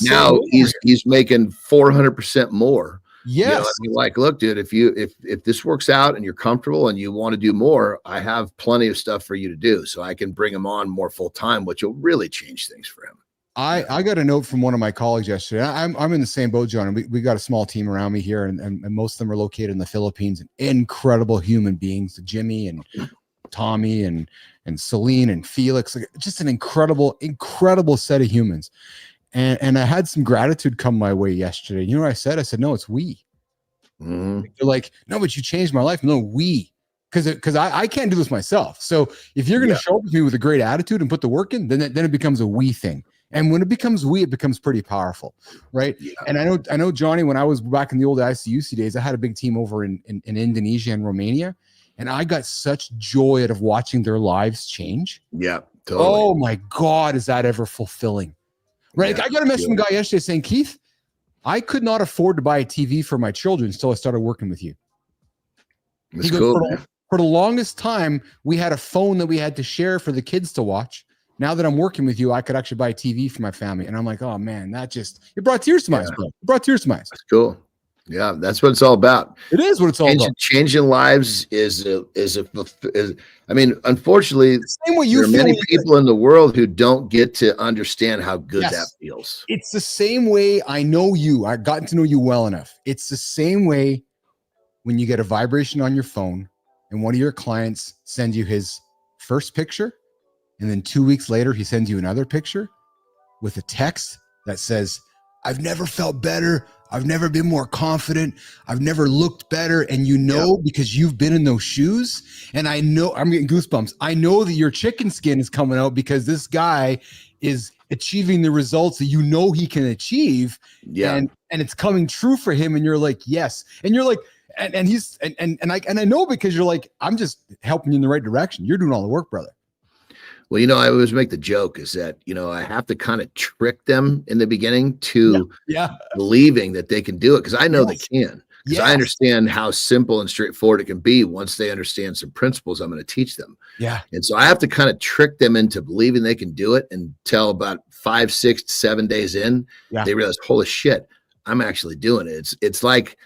now he's making 400% more. Yes. Like, look, dude, if this works out and you're comfortable and you want to do more, I have plenty of stuff for you to do, so I can bring him on more full time, which will really change things for him. I got a note from one of my colleagues yesterday. I'm in the same boat, John. We got a small team around me here, and most of them are located in the Philippines. And incredible human beings, Jimmy and Tommy and Celine and Felix, just an incredible set of humans. And I had some gratitude come my way yesterday. You know what I said? I said, no, it's we. They're like, no, but you changed my life. No, we. Because I can't do this myself. So if you're going to show up with me with a great attitude and put the work in, then it becomes a we thing. And when it becomes we, it becomes pretty powerful, right? Yeah. And I know, Johnny, when I was back in the old ICUC days, I had a big team over in Indonesia and Romania, and I got such joy out of watching their lives change. Yeah, totally. Oh my God, is that ever fulfilling? Right? Yeah, I got a message from a guy yesterday saying, Keith, I could not afford to buy a TV for my children until I started working with you. That's cool. For the longest time, we had a phone that we had to share for the kids to watch. Now that I'm working with you, I could actually buy a TV for my family. And I'm like, oh man, it brought tears to my eyes, bro. It brought tears to my eyes. That's cool. Yeah, that's what it's all about. It is what it's all about. Changing lives is I mean, unfortunately, there are many people in the world who don't get to understand how good that feels. It's the same way I know you. I've gotten to know you well enough. It's the same way when you get a vibration on your phone and one of your clients sends you his first picture, and then 2 weeks later, he sends you another picture with a text that says, I've never felt better. I've never been more confident. I've never looked better. And because you've been in those shoes, and I know I'm getting goosebumps. I know that your chicken skin is coming out because this guy is achieving the results that you know he can achieve. Yeah. And it's coming true for him. And you're like, yes. And you're like, and I know because you're like, I'm just helping you in the right direction. You're doing all the work, brother. Well, I always make the joke is that, I have to kind of trick them in the beginning to believing that they can do it. Cause I know they can, because I understand how simple and straightforward it can be once they understand some principles I'm going to teach them. Yeah. And so I have to kind of trick them into believing they can do it until about 5, 6, 7 days in, they realize, holy shit, I'm actually doing it. It's like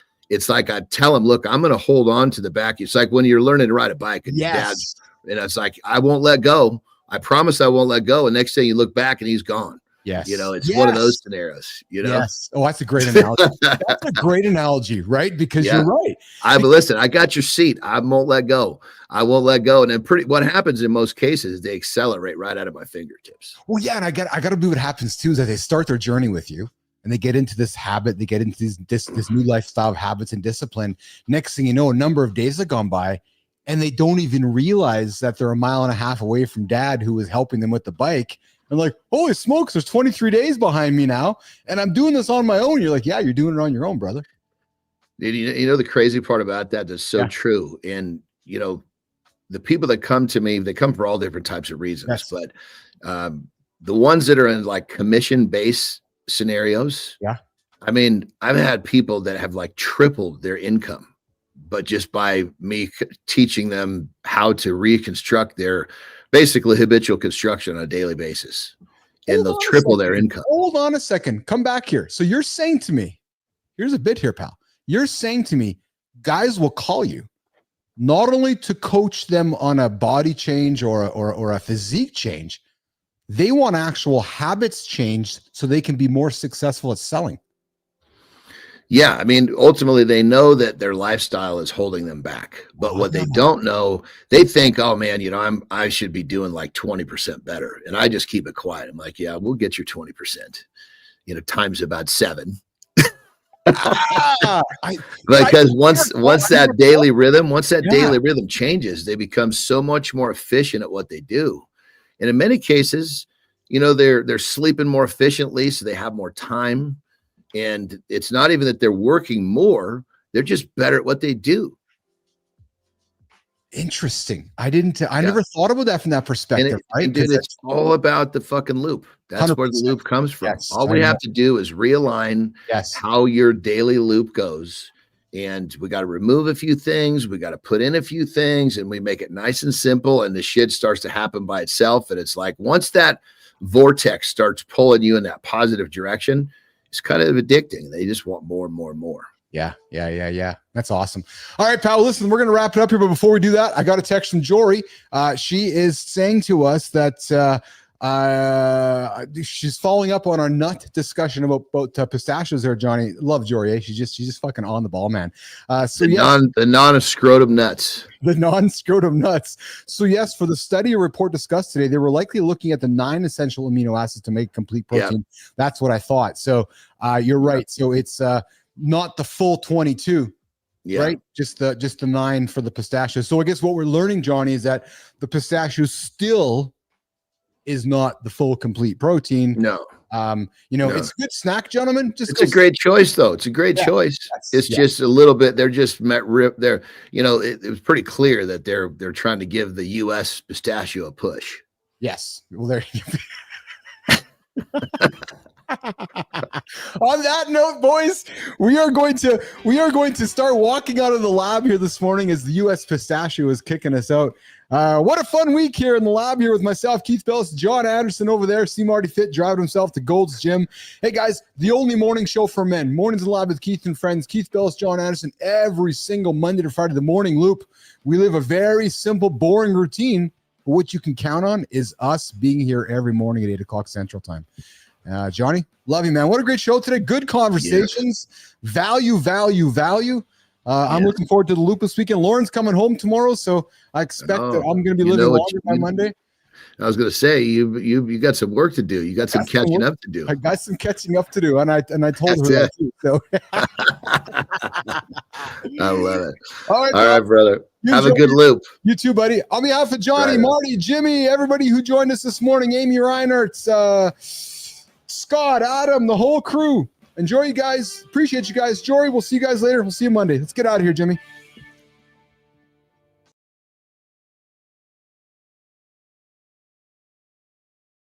I tell them, look, I'm going to hold on to the back. It's like when you're learning to ride a bike and dad's, and it's like, I won't let go. I promise I won't let go. And next thing you look back and he's gone. Yes. It's one of those scenarios, Yes. Oh, that's a great analogy. That's a great analogy, right? Because you're right. But listen, I got your seat. I won't let go. I won't let go. And then what happens in most cases, they accelerate right out of my fingertips. Well, yeah. And I got to believe what happens too is that they start their journey with you and they get into this habit. They get into this new lifestyle of habits and discipline. Next thing you know, a number of days have gone by, and they don't even realize that they're a mile and a half away from dad who was helping them with the bike. And like, holy smokes, there's 23 days behind me now. And I'm doing this on my own. You're like, yeah, you're doing it on your own, brother. The crazy part about that's so true. And, the people that come to me, they come for all different types of reasons, but the ones that are in like commission-based scenarios. Yeah. I mean, I've had people that have like tripled their income, but just by me teaching them how to reconstruct their basically habitual construction on a daily basis, and they'll triple their income. Hold on a second. Come back here. So you're saying to me, here's a bit here, pal. You're saying to me, guys will call you not only to coach them on a body change or a physique change, they want actual habits changed so they can be more successful at selling. Yeah, I mean, ultimately, they know that their lifestyle is holding them back. But what they don't know, they think, oh, man, I should be doing like 20% better. And I just keep it quiet. I'm like, yeah, we'll get your 20%, times about 7. Because once that daily rhythm changes, they become so much more efficient at what they do. And in many cases, they're sleeping more efficiently, so they have more time. And it's not even that they're working more, they're just better at what they do. Interesting. I never thought about that from that perspective. It's all about the fucking loop. That's 100%. Where the loop comes from. Yes, all we have to do is realign how your daily loop goes. And we got to remove a few things. We got to put in a few things, and we make it nice and simple. And the shit starts to happen by itself. And it's like, once that vortex starts pulling you in that positive direction, it's kind of addicting. They just want more and more and more. Yeah. That's awesome. All right, pal. Listen, we're going to wrap it up here. But before we do that, I got a text from Jory. She is saying to us that she's following up on our nut discussion about pistachios there, Johnny. Love Jory. Eh? She's just fucking on the ball, man. The non-scrotum nuts. The non-scrotum nuts. So yes, for the study report discussed today, they were likely looking at the 9 essential amino acids to make complete protein. Yeah. That's what I thought. So you're right. So it's not the full 22, right? Just the 9 for the pistachios. So I guess what we're learning, Johnny, is that the pistachio still is not the full complete protein. No. It's a good snack, gentlemen. It's a great choice, though. It's a great choice. It's just a little bit. They're just there. It was pretty clear that they're trying to give the U.S. pistachio a push. Yes. Well, there. On that note, boys, we are going to start walking out of the lab here this morning as the U.S. pistachio is kicking us out. What a fun week here in the lab here with myself, Keith Bilous, John Anderson over there. See Marty Fit driving himself to Gold's Gym. Hey guys, the only morning show for men. Mornings in the lab with Keith and friends. Keith Bilous, John Anderson, every single Monday to Friday, the morning loop. We live a very simple, boring routine, but what you can count on is us being here every morning at 8 o'clock Central Time. Johnny, love you, man. What a great show today. Good conversations. Yes. Value. I'm looking forward to the loop this weekend. Lauren's coming home tomorrow, so I expect that I'm going to be living longer by Monday. I was going to say you got some work to do. You got some catching up to do. I got some catching up to do, and I told her that too. So I love it. All right, brother. Have a good loop. You too, buddy. On behalf of Johnny, Right. Marty, Jimmy, everybody who joined us this morning, Amy Reinertz, Scott, Adam, the whole crew. Enjoy, you guys. Appreciate you guys. Jory, we'll see you guys later. We'll see you Monday. Let's get out of here, Jimmy.